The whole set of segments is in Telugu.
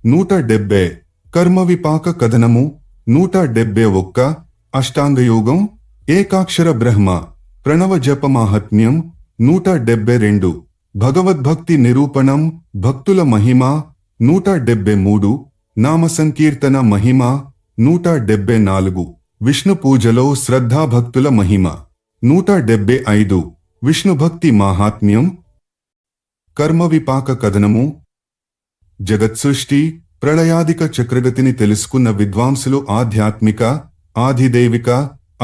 170 కర్మవిపాక కథనము 171 అష్టాంగయోగం ఏకాక్షర బ్రహ్మ ప్రణవ జప మాహాత్మ్యం 172 భగవద్భక్తి నిరూపణం భక్తుల మహిమ 173 నామ సంకీర్తన మహిమ 174 విష్ణు పూజలో శ్రద్ధాభక్తుల మహిమ 175 విష్ణుభక్తి మాహాత్మ్యం కర్మవిపాక కథనము జగత్సృష్టి ప్రళయాదిక చక్రగతిని తెలుసుకున్న విద్వాంసులు ఆధ్యాత్మిక ఆధిదైవిక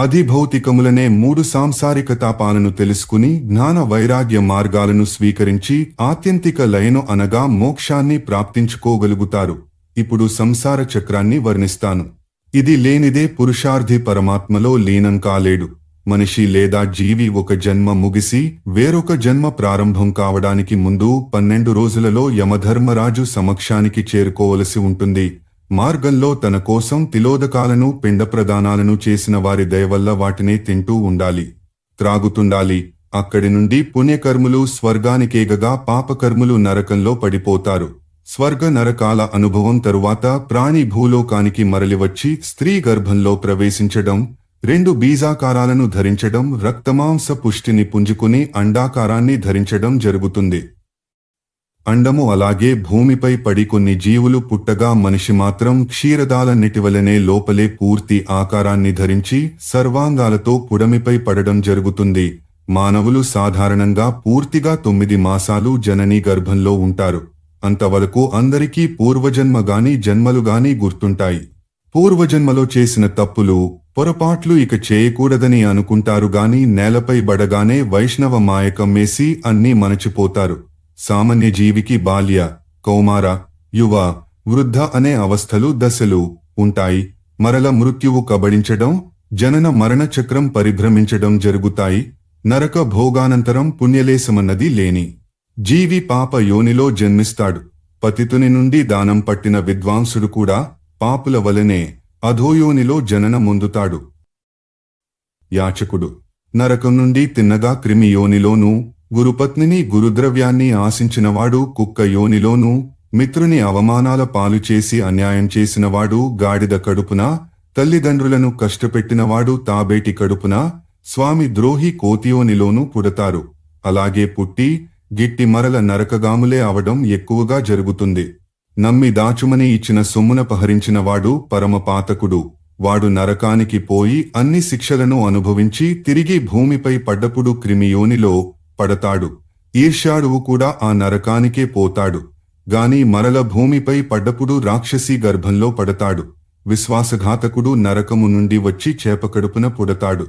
అధిభౌతికములనే మూడు సాంసారిక తాపాలను తెలుసుకుని జ్ఞాన వైరాగ్య మార్గాలను స్వీకరించి ఆత్యంతిక లయను అనగా మోక్షాన్ని ప్రాప్తించుకోగలుగుతారు. ఇప్పుడు సంసార చక్రాన్ని వర్ణిస్తాను. ఇది లేనిదే పురుషార్థి పరమాత్మలో లీనం కాలేడు. మనిషి లేదా జీవి ఒక జన్మ ముగిసి వేరొక జన్మ ప్రారంభం కావడానికి ముందు 12 రోజులలో యమధర్మరాజు సమక్షానికి చేరుకోవలసి ఉంటుంది. మార్గంలో తన కోసం తిలోదకాలను పిండ ప్రదానాలను చేసిన వారి దయవల్ల వాటినే తింటూ ఉండాలి, త్రాగుతుండాలి. అక్కడి నుండి పుణ్యకర్ములు స్వర్గానికేగగా పాపకర్ములు నరకంలో పడిపోతారు. స్వర్గ నరకాల అనుభవం తరువాత ప్రాణి భూలోకానికి మరలివచ్చి స్త్రీ గర్భంలో ప్రవేశించడం, 2 బీజాకారాలను ధరించడం, రక్తమాంస పుష్టిని పుంజుకుని అండాకారాన్ని ధరించడం జరుగుతుంది. అండము అలాగే భూమిపై పడి కొన్ని జీవులు పుట్టగా మనిషి మాత్రం క్షీరదాలన్నిటివలనే లోపలే పూర్తి ఆకారాన్ని ధరించి సర్వాంగాలతో పుడమిపై పడడం జరుగుతుంది. మానవులు సాధారణంగా పూర్తిగా 9 మాసాలు జననీ గర్భంలో ఉంటారు. అంతవరకు అందరికీ పూర్వజన్మగాని జన్మలుగాని గుర్తుంటాయి. పూర్వజన్మలో చేసిన తప్పులు పొరపాట్లు ఇక చేయకూడదని అనుకుంటారు గాని నేలపై బడగానే వైష్ణవ మాయకం వేసి అన్నీ మరచిపోతారు. సామాన్య జీవికి బాల్య, కౌమార, యువ, వృద్ధ అనే అవస్థలు దశలు ఉంటాయి. మరల మృత్యువు కబళించడం, జనన మరణ చక్రం పరిభ్రమించడం జరుగుతాయి. నరక భోగానంతరం పుణ్యలేశమన్నది లేని జీవి పాప యోనిలో జన్మిస్తాడు. పతితుని నుండి దానం పట్టిన విద్వాంసుడు కూడా పాపుల వలనే అధోయోనిలో జనన పొందుతాడు. యాచకుడు నరకం నుండి తిన్నగా క్రిమి యోనిలోనూ, గురుపత్నిని గురుద్రవ్యాన్ని ఆశించినవాడు కుక్క యోనిలోనూ, మిత్రుని అవమానాల పాలు చేసి అన్యాయం చేసినవాడు గాడిద కడుపున, తల్లిదండ్రులను కష్టపెట్టినవాడు తాబేటి కడుపున, స్వామి ద్రోహి కోతియోనిలోనూ పుడతారు. అలాగే పుట్టి గిట్టి మరల నరకగాములే అవడం ఎక్కువగా జరుగుతుంది. నమ్మి దాచుమని ఇచ్చిన సొమ్మునపహరించినవాడు పరమపాతకుడు. వాడు నరకానికి పోయి అన్ని శిక్షలను అనుభవించి తిరిగి భూమిపై పడ్డప్పుడు క్రిమియోనిలో పడతాడు. ఈర్ష్యాడువు కూడా ఆ నరకానికే పోతాడు గాని మరల భూమిపై పడ్డప్పుడు రాక్షసీ గర్భంలో పడతాడు. విశ్వాసఘాతకుడు నరకము నుండి వచ్చి చేపకడుపున పుడతాడు.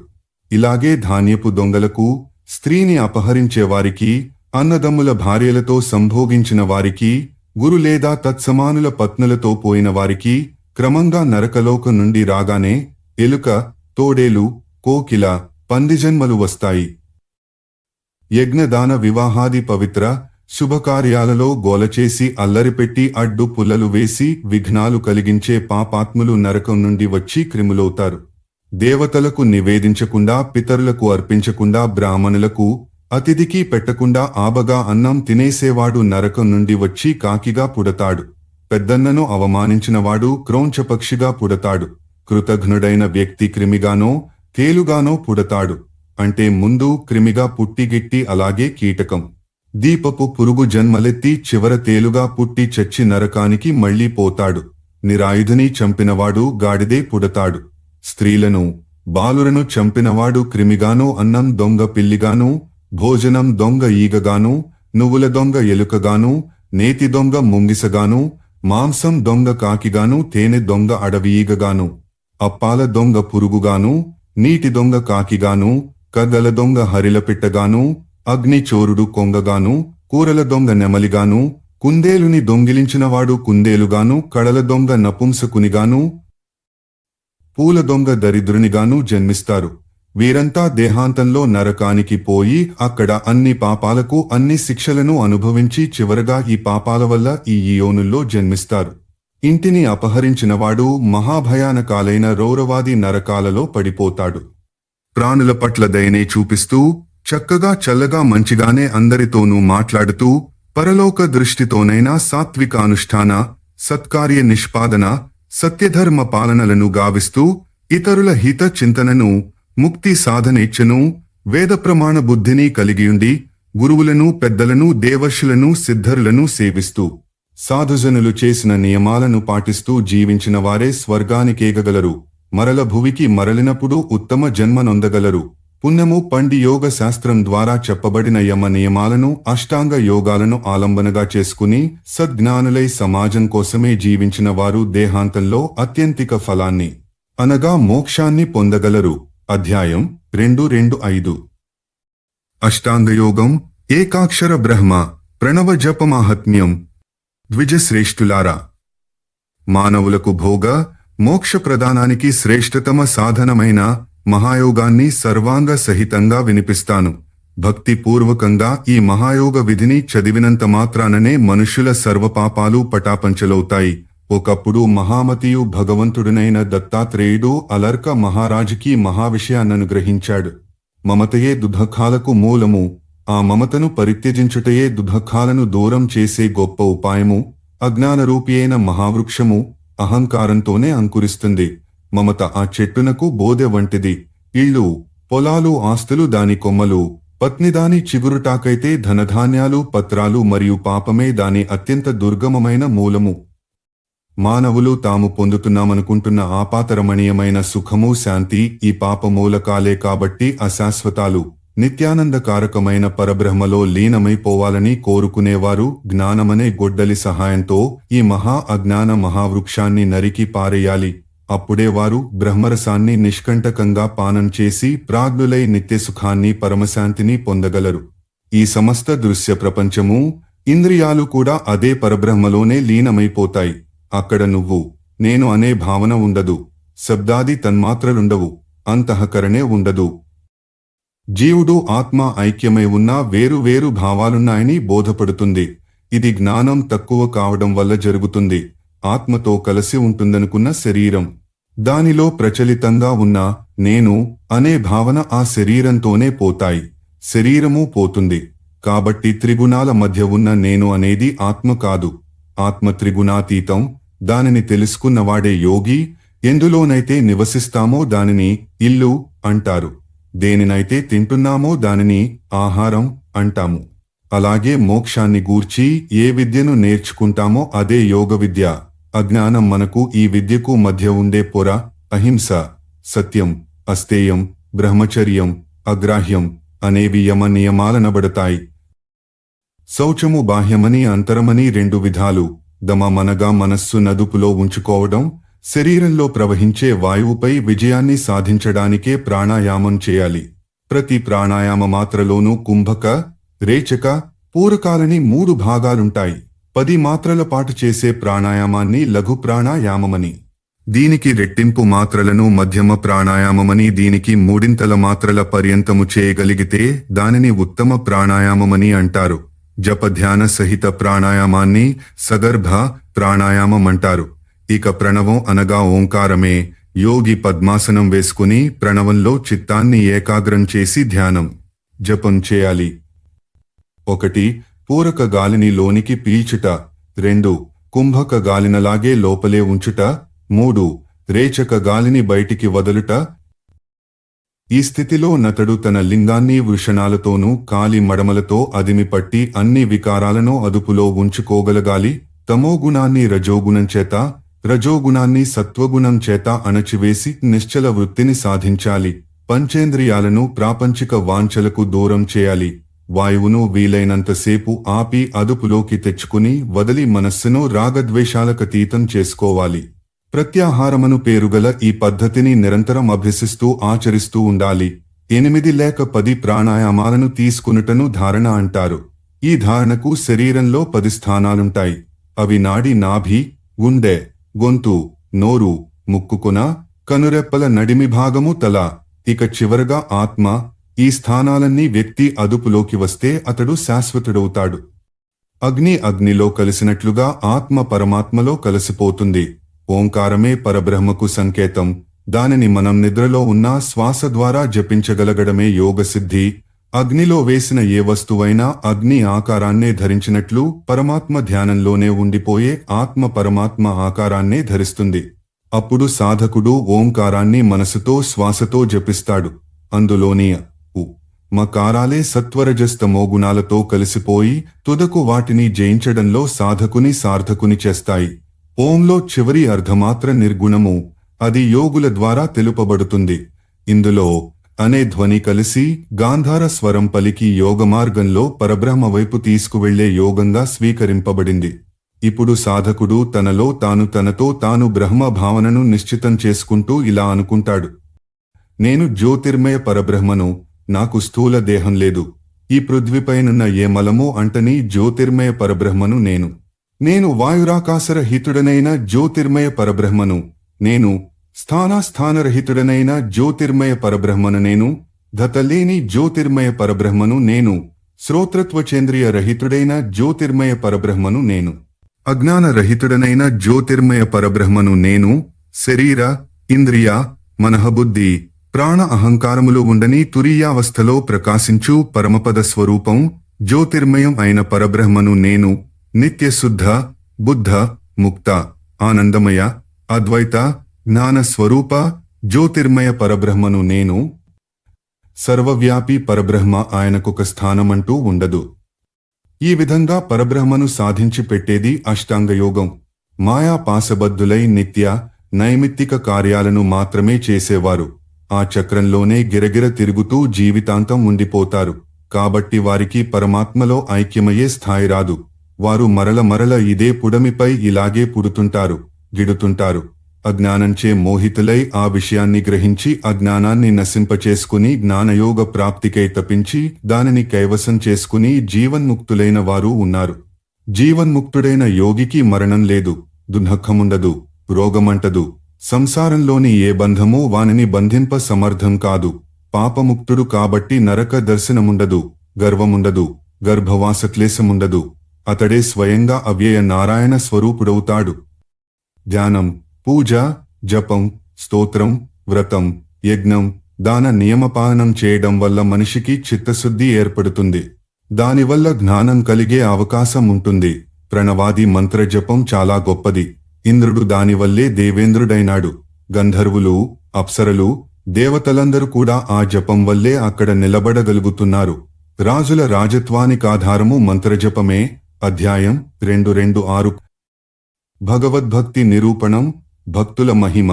ఇలాగే ధాన్యపు దొంగలకు, స్త్రీని అపహరించేవారికి, అన్నదమ్ముల భార్యలతో సంభోగించిన వారికి, గురు లేదా తత్సమానుల పత్నులతో పోయిన వారికి క్రమంగా నరకలోకం నుండి రాగానే ఎలుక, తోడేలు, కోకిల, పందిజన్మలు వస్తాయి. యజ్ఞదాన వివాహాది పవిత్ర శుభకార్యాలలో గోలచేసి అల్లరిపెట్టి అడ్డు పుల్లలు వేసి విఘ్నాలు కలిగించే పాపాత్ములు నరకం నుండి వచ్చి క్రిములవుతారు. దేవతలకు నివేదించకుండా, పితరులకు అర్పించకుండా, బ్రాహ్మణులకు అతిథికి పెట్టకుండా ఆబగా అన్నం తినేసేవాడు నరకం నుండి వచ్చి కాకిగా పుడతాడు. పెద్దన్నను అవమానించినవాడు క్రౌంచపక్షిగా పుడతాడు. కృతఘ్నుడైన వ్యక్తి క్రిమిగానో తేలుగానో పుడతాడు. అంటే ముందు క్రిమిగా పుట్టిగిట్టి అలాగే కీటకం, దీపపు పురుగు జన్మలెత్తి చివర తేలుగా పుట్టి చచ్చి నరకానికి మళ్లీ పోతాడు. నిరాయుధని చంపినవాడు గాడిదే పుడతాడు. స్త్రీలను, బాలురను చంపినవాడు క్రిమిగానో, అన్నం దొంగ పిల్లిగానూ, భోజనం దొంగ ఈగగాను, నువ్వుల దొంగ ఎలుకగాను, నేతి దొంగ ముంగిసగాను, మాంసం దొంగ కాకిగాను, తేనె దొంగ అడవి ఈగగాను, అప్పాల దొంగ పురుగుగాను, నీటి దొంగ కాకిగాను, కగ్గల దొంగ హరిలపిట్టగాను, అగ్ని చోరుడు కొంగగాను, కూరల దొంగ నెమలిగాను, కుందేలుని దొంగిలించినవాడు కుందేలుగాను, కళల దొంగ నపుంసకునిగాను, పూల దొంగ దరిద్రునిగాను జన్మిస్తారు. వీరంతా దేహాంతంలో నరకానికి పోయి అక్కడ అన్ని పాపాలకు అన్ని శిక్షలను అనుభవించి చివరగా ఈ పాపాల వల్ల ఈ యోనుల్లో జన్మిస్తారు. ఇంటిని అపహరించినవాడు మహాభయానకాలైన రౌరవాది నరకాలలో పడిపోతాడు. ప్రాణుల పట్ల దయనే చూపిస్తూ చక్కగా చల్లగా మంచిగానే అందరితోనూ మాట్లాడుతూ పరలోక దృష్టితోనైనా సాత్విక అనుష్ఠాన సత్కార్య నిష్పాదన, సత్యధర్మ పాలనలను గావిస్తూ ఇతరుల హిత చింతనను, ముక్తి సాధనేచ్ఛను, వేద ప్రమాణ బుద్ధిని కలిగియుండి గురువులను, పెద్దలను, దేవర్షులను, సిద్ధరులను సేవిస్తూ సాధుజనులు చేసిన నియమాలను పాటిస్తూ జీవించిన వారే స్వర్గానికేగగలరు. మరల భువికి మరలినప్పుడు ఉత్తమ జన్మనొందగలరు. పుణ్యము పండి యోగ శాస్త్రం ద్వారా చెప్పబడిన యమ నియమాలను, అష్టాంగ యోగాలను ఆలంబనగా చేసుకుని సద్జ్ఞానులై సమాజం కోసమే జీవించిన వారు దేహాంతంలో అత్యంతిక ఫలాన్ని అనగా మోక్షాన్ని పొందగలరు. అధ్యాయం 2.2.5 అష్టాంగయోగం. ఏకాక్షర బ్రహ్మ ప్రణవ జపమాహాత్మ్యం. ద్విజశ్రేష్ఠులారా, మానవులకు భోగ మోక్ష ప్రదానానికి శ్రేష్ఠతమ సాధనమైన మహాయోగాన్ని సర్వాంగ సహితంగా వినిపిస్తాను. భక్తిపూర్వకంగా ఈ మహాయోగ విధిని చదివినంత మాత్రాననే మనుష్యుల సర్వపాపాలు పటాపంచలవుతాయి. ఒకప్పుడు మహామతియు భగవంతుడునైన దత్తాత్రేయుడు అలర్క మహారాజుకి మహావిషయాన్ననుగ్రహించాడు. మమతయే దుఃఖాలకు మూలము. ఆ మమతను పరిత్యజించుటయే దుఃఖాలను దూరం చేసే గొప్ప ఉపాయము. అజ్ఞానరూపి అయిన మహావృక్షము అహంకారంతోనే అంకురిస్తుంది. మమత ఆ చెట్టునకు బోదె వంటిది. ఇళ్ళు, పొలాలు, ఆస్తులు దాని కొమ్మలు, పత్ని దాని చిగురుటాకైతే ధనధాన్యాలు, పత్రాలు మరియు పాపమే దాని అత్యంత దుర్గమమైన మూలము. మానవులు తాము పొందుతున్నామనుకుంటున్న ఆపాతరమణీయమైన సుఖము, శాంతి ఈ పాపమూలకాలే కాబట్టి అశాశ్వతాలు. నిత్యానందకారకమైన పరబ్రహ్మలో లీనమైపోవాలని కోరుకునేవారు జ్ఞానమనే గొడ్డలి సహాయంతో ఈ మహా అజ్ఞాన మహావృక్షాన్ని నరికి పారేయాలి. అప్పుడే వారు బ్రహ్మరసాన్ని నిష్కంటకంగా పానం చేసి ప్రాజ్ఞులై నిత్యసుఖాన్ని, పరమశాంతిని పొందగలరు. ఈ సమస్త దృశ్య ప్రపంచము, ఇంద్రియాలు కూడా అదే పరబ్రహ్మలోనే లీనమైపోతాయి. అక్కడ నువ్వు, నేను అనే భావన ఉండదు. శబ్దాది తన్మాత్రలుండవు. అంతఃకరణే ఉండదు. జీవుడు ఆత్మ ఐక్యమై ఉన్నా వేరు వేరు భావాలున్నాయని బోధపడుతుంది. ఇది జ్ఞానం తక్కువ కావడం వల్ల జరుగుతుంది. ఆత్మతో కలిసి ఉంటుందనుకున్న శరీరం, దానిలో ప్రచలితంగా ఉన్న నేను అనే భావన ఆ శరీరంతోనే పోతాయి. శరీరమూ పోతుంది. కాబట్టి త్రిగుణాల మధ్య ఉన్న నేను అనేది ఆత్మ కాదు. ఆత్మ త్రిగుణాతీతం. దానిని తెలుసుకున్నవాడే యోగి. ఎందులోనైతే నివసిస్తామో దానిని ఇల్లు అంటారు. దేనినైతే తింటున్నామో దానిని ఆహారం అంటాము. అలాగే మోక్షాన్ని గూర్చి ఏ విద్యను నేర్చుకుంటామో అదే యోగ విద్య. అజ్ఞానం మనకు ఈ విద్యకు మధ్య ఉండే పొర, అహింస, సత్యం, అస్తేయం, బ్రహ్మచర్యం, అగ్రాహ్యం అనేవి యమ నియమాలనబడతాయి. శౌచము బాహ్యమని, అంతరమని రెండు విధాలు. దమమనగా మనస్సు నదుపులో ఉంచుకోవడం. శరీరంలో ప్రవహించే వాయువుపై విజయాన్ని సాధించడానికే ప్రాణాయామం చేయాలి. ప్రతి ప్రాణాయామ మాత్రలోనూ కుంభక, రేచక, పూరకాలని 3 భాగాలుంటాయి. 10 మాత్రల పాటు చేసే ప్రాణాయామాన్ని లఘు ప్రాణాయామమని, దీనికి రెట్టింపు మాత్రలను మధ్యమ ప్రాణాయామమని, దీనికి 3 మాత్రల పర్యంతము చేయగలిగితే దానిని ఉత్తమ ప్రాణాయామమని అంటారు. జపధ్యాన సహిత ప్రాణాయామాన్ని సగర్భ ప్రాణాయామమంటారు. ఇక ప్రణవం అనగా ఓంకారమే. యోగి పద్మాసనం వేసుకుని ప్రణవంలో చిత్తాన్ని ఏకాగ్రం చేసి ధ్యానం, జపం చేయాలి. 1. పూరక గాలిని లోనికి పీల్చుట. 2. కుంభక గాలినలాగే లోపలే ఉంచుట. 3. రేచక గాలిని బయటికి వదలుట. ఈ స్థితిలో నతడు తన లింగాన్ని వృషణాలతోనూ కాలి మడమలతో అదిమిపట్టి అన్ని వికారాలను అదుపులో ఉంచుకోగలగాలి. తమోగుణాన్ని రజోగుణం చేత, రజోగుణాన్ని సత్వగుణం చేత అణచివేసి నిశ్చల వృత్తిని సాధించాలి. పంచేంద్రియాలను ప్రాపంచిక వాంఛలకు దూరం చేయాలి. వాయువును వీలైనంతసేపు ఆపి అదుపులోకి తెచ్చుకుని వదిలి మనస్సును రాగద్వేషాలకతీతం చేసుకోవాలి. ప్రత్యాహారమను పేరుగల ఈ పద్ధతిని నిరంతరం అభ్యసిస్తూ ఆచరిస్తూ ఉండాలి. 8 లేక 10 ప్రాణాయామాలను తీసుకునుటను ధారణ అంటారు. ఈ ధారణకు శరీరంలో 10 స్థానాలుంటాయి. అవి నాడి, నాభి, గుండె, గొంతు, నోరు, ముక్కుకొన, కనురెప్పల నడిమి భాగము, తల, ఇక చివరగా ఆత్మ. ఈ స్థానాలన్నీ వ్యక్తి అదుపులోకి వస్తే అతడు శాశ్వతుడవుతాడు. అగ్ని అగ్నిలో కలిసినట్లుగా ఆత్మ పరమాత్మలో కలిసిపోతుంది. ఓంకారమే పరబ్రహ్మకు సంకేతం. దానిని మనం నిద్రలో ఉన్న శ్వాస ద్వారా జపించగలగడమే యోగసిద్ధి. అగ్నిలో వేసిన ఏ వస్తువైనా అగ్ని ఆకారాన్నే ధరించినట్లు పరమాత్మ ధ్యానంలోనే ఉండిపోయే ఆత్మ పరమాత్మ ఆకారాన్నే ధరిస్తుంది. అప్పుడు సాధకుడు ఓంకారాన్ని మనసుతో శ్వాసతో జపిస్తాడు. అందులోని ఉ మకారాలే సత్వరజస్తమో గుణాలతో కలిసిపోయి తుదకు వాటిని జయించడంలో సాధకుని సార్థకుని చేస్తాయి. ఓంలో చివరి అర్ధమాత్ర నిర్గుణము, అది యోగుల ద్వారా తెలుపబడుతుంది. ఇందులో అనే ధ్వని కలిసి గాంధార స్వరం పలికి యోగమార్గంలో పరబ్రహ్మ వైపు తీసుకువెళ్లే యోగంగా స్వీకరింపబడింది. ఇప్పుడు సాధకుడు తనలో తనతో తాను బ్రహ్మ భావనను నిశ్చితం చేసుకుంటూ ఇలా అనుకుంటాడు: నేను జ్యోతిర్మయ పరబ్రహ్మను, నాకు స్థూల దేహం లేదు. ఈ పృథ్వీపైనున్న ఏ మలమో అంటని జ్యోతిర్మయ పరబ్రహ్మను నేను వాయురాకాశరహితుడనైన జ్యోతిర్మయ పరబ్రహ్మను నేను, స్థానరహితుడనైన జ్యోతిర్మయ పరబ్రహ్మను నేను, ధతలేని జ్యోతిర్మయ పరబ్రహ్మను నేను, శ్రోత్రత్వచేంద్రియ రహితుడైన జ్యోతిర్మయ పరబ్రహ్మను నేను, అజ్ఞాన రహితుడనైన జ్యోతిర్మయ పరబ్రహ్మను నేను, శరీర, ఇంద్రియ, మనఃబుద్ధి, ప్రాణ అహంకారములు ఉండని తురీయావస్థలో ప్రకాశించు పరమపద స్వరూపం జ్యోతిర్మయం అయిన పరబ్రహ్మను నేను, నిత్యశుద్ధ, బుద్ధ, ముక్త, ఆనందమయ, అద్వైత, జ్ఞాన స్వరూప జ్యోతిర్మయ పరబ్రహ్మను నేను. సర్వవ్యాపి పరబ్రహ్మ ఆయనకొక స్థానమంటూ ఉండదు. ఈ విధంగా పరబ్రహ్మను సాధించి పెట్టేది అష్టాంగయోగం. మాయా పాశబద్ధులై నిత్య, నైమిత్తిక కార్యాలను మాత్రమే చేసేవారు ఆ చక్రంలోనే గిరగిర తిరుగుతూ జీవితాంతం ఉండిపోతారు. కాబట్టి వారికి పరమాత్మలో ఐక్యమయ్యే స్థాయి రాదు. వారు మరల ఇదే పుడమిపై ఇలాగే పుడుతుంటారు, గిడుతుంటారు. అజ్ఞానంచే మోహితులై ఆ విషయాన్ని గ్రహించి అజ్ఞానాన్ని నశింపచేసుకుని జ్ఞానయోగ ప్రాప్తికై తపించి దానిని కైవసం చేసుకుని జీవన్ముక్తులైన వారు ఉన్నారు. జీవన్ముక్తుడైన యోగికి మరణం లేదు, దుఃఖముండదు, రోగమంటదు. సంసారంలోని ఏ బంధమూ వానిని బంధింప సమర్థం కాదు. పాపముక్తుడు కాబట్టి నరక దర్శనముండదు, గర్వముండదు, గర్భవాసక్లేశముండదు. అతడే స్వయంగా అవ్యయ నారాయణ స్వరూపుడవుతాడు. ధ్యానం, పూజ, జపం, స్తోత్రం, వ్రతం, యజ్ఞం, దాన నియమపాలనం చేయడం వల్ల మనిషికి చిత్తశుద్ధి ఏర్పడుతుంది. దానివల్ల జ్ఞానం కలిగే అవకాశం ఉంటుంది. ప్రణవాది మంత్రజపం చాలా గొప్పది. ఇంద్రుడు దానివల్లే దేవేంద్రుడైనాడు. గంధర్వులు, అప్సరలు, దేవతలందరూ కూడా ఆ జపం వల్లే అక్కడ నిలబడగలుగుతున్నారు. రాజుల రాజత్వానికాధారము మంత్రజపమే. అధ్యాయం 226. భగవద్భక్తి నిరూపణం. భక్తుల మహిమ.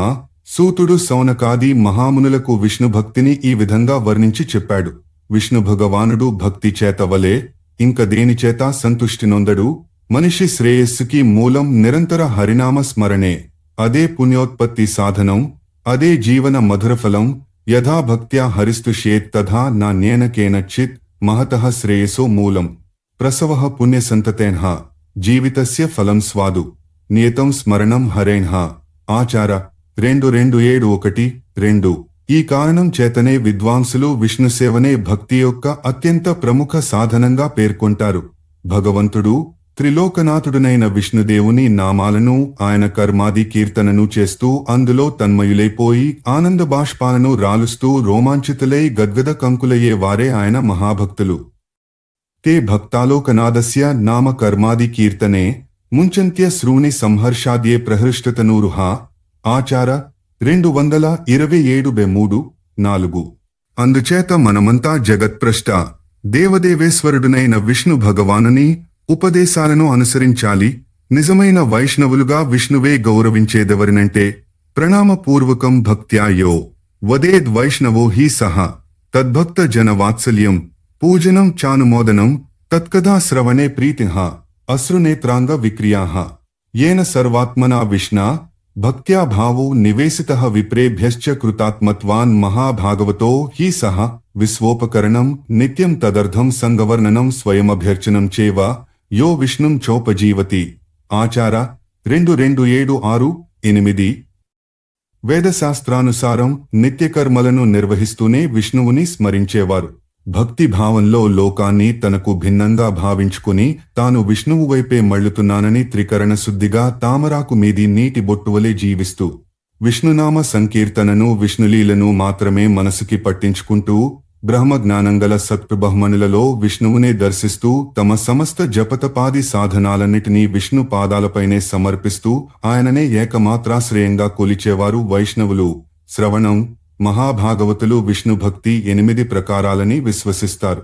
సూతుడు సౌనకాది మహామునులకు విష్ణుభక్తిని ఈ విధంగా వర్ణించి చెప్పాడు. విష్ణు భగవానుడు భక్తి చేతవలే ఇంక దేనిచేత సంతుష్టి నొందడు. మనిషి శ్రేయస్సుకి మూలం నిరంతర హరినామ స్మరణే. అదే పుణ్యోత్పత్తి సాధనం, అదే జీవన మధురఫలం. యథా భక్త్యా హరిస్తుష్యేత్ తథా నాణ్యేన కేనచిత్ మహతః శ్రేయసో మూలం. ప్రసవః పుణ్యసంతతేన్హ జీవితస్య ఫలం స్వాదు నియతం స్మరణం హరేన్హ. ఆచార 2:271-2. ఈ కారణం చేతనే విద్వాంసులు విష్ణుసేవనే భక్తి యొక్క అత్యంత ప్రముఖ సాధనంగా పేర్కొంటారు. భగవంతుడు త్రిలోకనాథుడనైన విష్ణుదేవుని నామాలను, ఆయన కర్మాది కీర్తనను చేస్తూ అందులో తన్మయులైపోయి ఆనంద బాష్పాలను రాలుస్తూ రోమాంచితులై గద్గద కంకులయ్యే వారే ఆయన మహాభక్తులు. తే భక్తాలోకనాథస్య నామ కర్మాది కీర్తనే ముంచంత్య శ్రూణి సంహర్షాద్యే ప్రహృష్టతనూరుహ. ఆచార 227-3-4. అందుచేత మనమంతా జగత్ప్రష్ట దేవదేవేశ్వరుడునైన విష్ణు భగవానుని ఉపదేశాలను అనుసరించాలి. నిజమైన వైష్ణవులుగా విష్ణువే గౌరవించేదెవరినంటే ప్రణామపూర్వకం భక్త్యా యో వదేద్ వైష్ణవో హి సహ తద్భక్త జన వాత్సల్యం పూజనం చానుమోదనం తత్కథా శ్రవణే ప్రీతిః అశ్రునేత్రాంగ విక్రియాః. येन सर्वात्मना विष्णा भक्त्या भावो निवेशितः विप्रेभ्यश्च कृतात्मत्वान् महाभागवतो हि सः विश्वोपकरणं नित्यं तदर्थं संगवर्णनं स्वयमभ्यर्चनं चेव यो विष्णुं चोपजीवति. ఆచార 2:276-8. వేదశాస్త్రానుసారం నిత్యకర్మలను నిర్వహిస్తూనే విష్ణువుని స్మరించేవారు. భక్తి భావంలో లోకాన్ని తనకు భిన్నంగా భావించుకుని తాను విష్ణువు వైపే మళ్లుతున్నానని త్రికరణ శుద్ధిగా తామరాకు మీది నీటి బొట్టువలే జీవిస్తూ విష్ణునామ సంకీర్తనను, విష్ణులీలను మాత్రమే మనసుకి పట్టించుకుంటూ బ్రహ్మజ్ఞానంగల సత్ప్రబహ్మణులలో విష్ణువునే దర్శిస్తూ తమ సమస్త జపతపాది సాధనాలన్నిటినీ విష్ణు పాదాలపైనే సమర్పిస్తూ ఆయననే ఏకమాత్రాశ్రయంగా కొలిచేవారు వైష్ణవులు. శ్రవణం, మహాభాగవతులు విష్ణుభక్తి 8 ప్రకారాలని విశ్వసిస్తారు.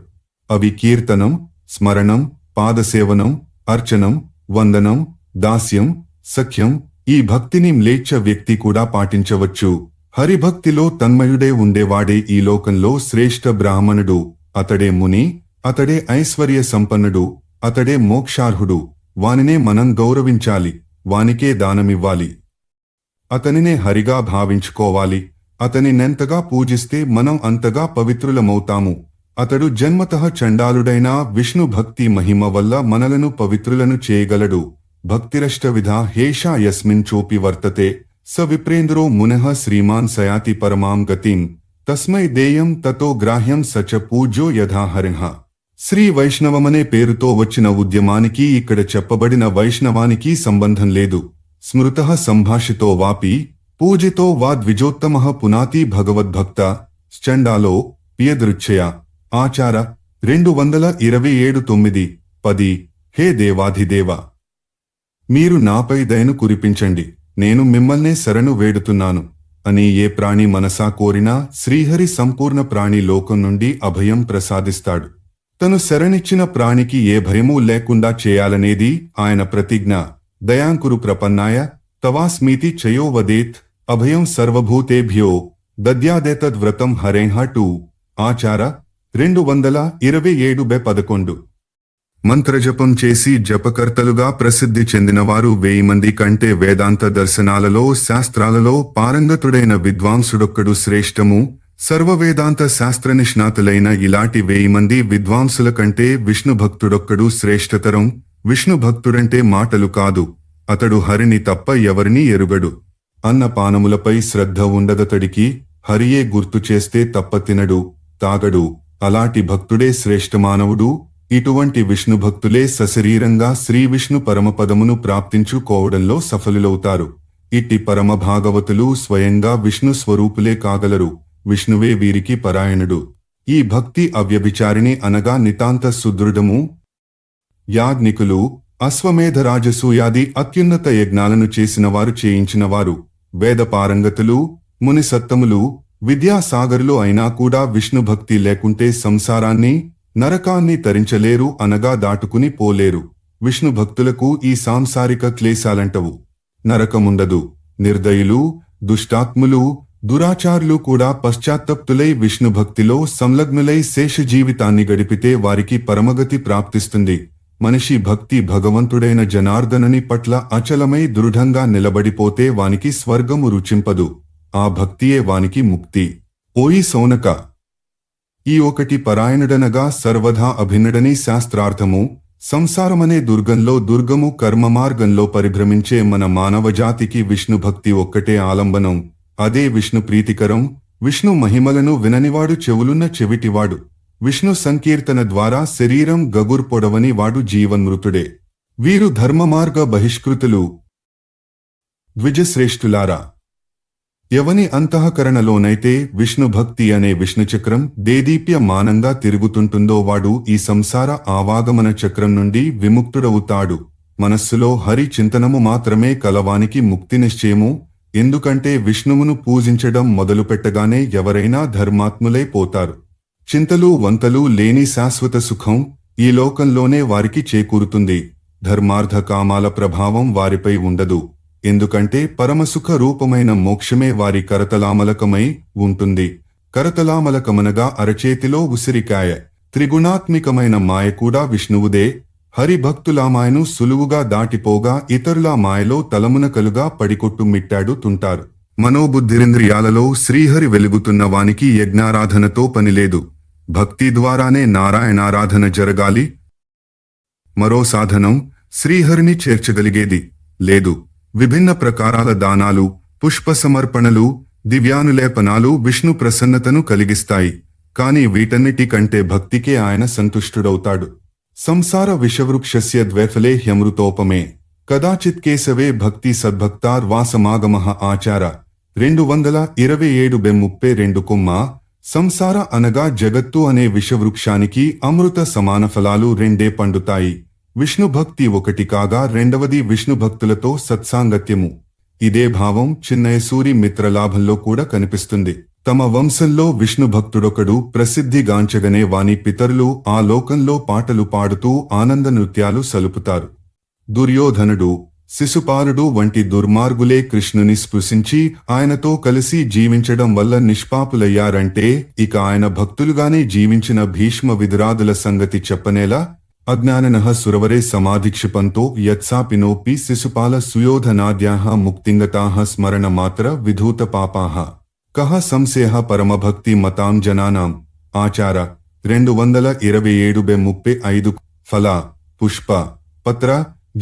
అవి కీర్తనం, స్మరణం, పాదసేవనం, అర్చనం, వందనం, దాస్యం, సఖ్యం. ఈ భక్తిని మ్లేచ్ఛ వ్యక్తి కూడా పాటించవచ్చు. హరిభక్తిలో తన్మయుడే ఉండేవాడే ఈ లోకంలో శ్రేష్ఠ బ్రాహ్మణుడు. అతడే ముని, అతడే ఐశ్వర్య సంపన్నుడు, అతడే మోక్షార్హుడు. వానినే మనం గౌరవించాలి, వానికే దానమివ్వాలి, అతనినే హరిగా భావించుకోవాలి. అతనినెంతగా పూజిస్తే మనం అంతగా పవిత్రులమవుతాము. అతడు జన్మతః చండాలుడైనా విష్ణు భక్తి మహిమ వల్ల మనలను పవిత్రులను చేయగలడు. భక్తిరష్టవిధా హేషా యస్మిన్ చోపి వర్తతే స విప్రేంద్రో మునః శ్రీమాన్ సయాతి పరమాం గతిం తస్మై దేయం తతో గ్రాహ్యం సచ పూజ్యో యథా హరిః. శ్రీ వైష్ణవమనే పేరుతో వచ్చిన ఉద్యమానికి ఇక్కడ చెప్పబడిన వైష్ణవానికి సంబంధం లేదు. స్మృతః సంభాషితో వాపి పూజితో వా ద్విజోత్తమః పునాతి భగవద్భక్త చండాలో పియదృచ్ఛయ. ఆచార 227:9-10. హే దేవాధిదేవ, మీరు నాపై దయను కురిపించండి, నేను మిమ్మల్నే శరణు వేడుతున్నాను అని ఏ ప్రాణి మనసా కోరినా శ్రీహరి సంపూర్ణ ప్రాణి లోకం నుండి అభయం ప్రసాదిస్తాడు. తను శరణిచ్చిన ప్రాణికి ఏ భయమూ లేకుండా చేయాలనేది ఆయన ప్రతిజ్ఞ. దయాంకురు ప్రపన్నాయ తవాస్మీతి చయో వదేత్ అభయం సర్వభూతేభ్యో దద్యాదేతద్వ్రతం హరేహ. 2. ఆచార 227:11. మంత్రజపం చేసి జపకర్తలుగా ప్రసిద్ధి చెందినవారు 1000 మంది కంటే వేదాంత దర్శనాలలో శాస్త్రాలలో పారంగతుడైన విద్వాంసుడొక్కడు శ్రేష్టము. సర్వవేదాంత శాస్త్రనిష్ణాతులైన ఇలాంటి 1000 మంది విద్వాంసుల కంటే విష్ణుభక్తుడొక్కడు శ్రేష్టతరం. విష్ణుభక్తుడంటే మాటలు కాదు, అతడు హరిని తప్ప ఎవరినీ ఎరుగడు. అన్నపానములపై శ్రద్ధ ఉండదతడికి. హరియే గుర్తు చేస్తే తప్ప తినడు, తాగడు. అలాంటి భక్తుడే శ్రేష్టమానవుడు. ఇటువంటి విష్ణుభక్తులే సశరీరంగా శ్రీవిష్ణు పరమపదమును ప్రాప్తించుకోవడంలో సఫలులవుతారు. ఇట్టి పరమభాగవతులు స్వయంగా విష్ణు స్వరూపులే కాగలరు. విష్ణువే వీరికి పరాయణుడు. ఈ భక్తి అవ్యభిచారిణి అనగా నితాంత సుదృఢము. యాజ్ఞికులు, అశ్వమేధ రాజసూయాది అత్యున్నత యజ్ఞాలను చేసినవారు చేయించినవారు, వేదపారంగతులు, మునిసత్తములు, విద్యాసాగరులు అయినా కూడా విష్ణుభక్తి లేకుంటే సంసారాన్ని, నరకాన్ని తరించలేరు అనగా దాటుకుని పోలేరు. విష్ణుభక్తులకు ఈ సాంసారిక క్లేశాలంటవు. నరకముండదు. నిర్దయులు, దుష్టాత్ములు, దురాచారులు కూడా పశ్చాత్తప్తులై విష్ణుభక్తిలో సంలగ్నులై శేష జీవితాన్ని గడిపితే వారికి పరమగతి ప్రాప్తిస్తుంది. మనిషి భక్తి భగవంతుడైన జనార్దనుని పట్ల అచలమై దృఢంగా నిలబడిపోతే వానికి స్వర్గము రుచింపదు. ఆ భక్తియే వానికి ముక్తి. ఓయి సౌనక, ఈ ఒకటి పరాయణుడనగా సర్వదా అభిన్నడని శాస్త్రార్థము. సంసారమనే దుర్గంలో దుర్గము కర్మమార్గంలో పరిభ్రమించే మన మానవజాతికి విష్ణుభక్తి ఒక్కటే ఆలంబనం. అదే విష్ణు ప్రీతికరం. విష్ణు మహిమలను విననివాడు చెవులున్న చెవిటివాడు. విష్ణు సంకీర్తన ద్వారా శరీరం గగుర్పొడవని వాడు జీవన్మృతుడే. వీరు ధర్మమార్గ బహిష్కృతులు. ద్విజశ్రేష్ఠులారా, ఎవని అంతఃకరణలోనైతే విష్ణుభక్తి అనే విష్ణుచక్రం దేదీప్యమానంగా తిరుగుతుంటుందో వాడు ఈ సంసార ఆవాగమన చక్రం నుండి విముక్తుడవుతాడు. మనస్సులో హరి చింతనము మాత్రమే కలవానికి ముక్తి నిశ్చయము. ఎందుకంటే విష్ణువును పూజించడం మొదలుపెట్టగానే ఎవరైనా ధర్మాత్ములై పోతారు. చింతలు వంతలు లేని శాశ్వత సుఖం ఈ లోకంలోనే వారికి చేకూరుతుంది. ధర్మార్థ కామాల ప్రభావం వారిపై ఉండదు. ఎందుకంటే పరమసుఖ రూపమైన మోక్షమే వారి కరతలామలకమై ఉంటుంది. కరతలామలకమనగా అరచేతిలో ఉసిరికాయ. త్రిగుణాత్మికమైన మాయ కూడా విష్ణువుదే. హరిభక్తులామాయను సులువుగా దాటిపోగా ఇతరుల మాయలో తలమునకలుగా పడికొట్టుమిట్టాడు తుంటారు. మనోబుద్ధిరింద్రియాలలో శ్రీహరి వెలుగుతున్న వానికి యజ్ఞారాధనతో పనిలేదు. భక్తి ద్వారానే నారాయణారాధన జరగాలి. మరో సాధనం శ్రీహరిని చేర్చగలిగేది లేదు. విభిన్న ప్రకారాల దానాలు, పుష్ప సమర్పణలు, దివ్యానులేపనాలు విష్ణు ప్రసన్నతను కలిగిస్తాయి. కాని వీటన్నిటి కంటే భక్తికే ఆయన సంతుష్టుడవుతాడు. సంసార విషవృక్షస్య ద్వైఫలే హ్యమృతోపమే కదాచిత్ కేశవే భక్తి సద్భక్తార్ వాసమాగమః. ఆచార 227:32. సంసార అనగా జగత్తు అనే విషవృక్షానికి అమృత సమాన ఫలాలు రెండే పండుతాయి. విష్ణుభక్తి ఒకటి కాగా రెండవది విష్ణుభక్తులతో సత్సాంగత్యము. ఇదే భావం చిన్నయసూరి మిత్రలాభంలో కూడా కనిపిస్తుంది. తమ వంశంలో విష్ణుభక్తుడొకడు ప్రసిద్ధిగాంచగనే వాని పితరులు ఆ లోకంలో పాటలు పాడుతూ ఆనంద నృత్యాలు సలుపుతారు. దుర్యోధనుడు, శిశుపాలుడు వంటి దుర్మార్గులే కృష్ణుని స్పృశించి ఆయనతో కలిసి జీవించడం వల్ల నిష్పాపులయ్యారంటే ఇక ఆయన భక్తులుగానే జీవించిన భీష్మ విదురాదుల సంగతి చెప్పనేలా? అజ్ఞాననః సురవరే సమాధిక్షిపంతో యత్సాపినోపి శిశుపాల సుయోధనాద్యాః ముక్తింగతాః స్మరణమాత్ర విధూత పాపాః కః సంశయః పరమభక్తి మతాం జనానాం. ఆచార 227:35. ఫల, పుష్ప, పత్ర,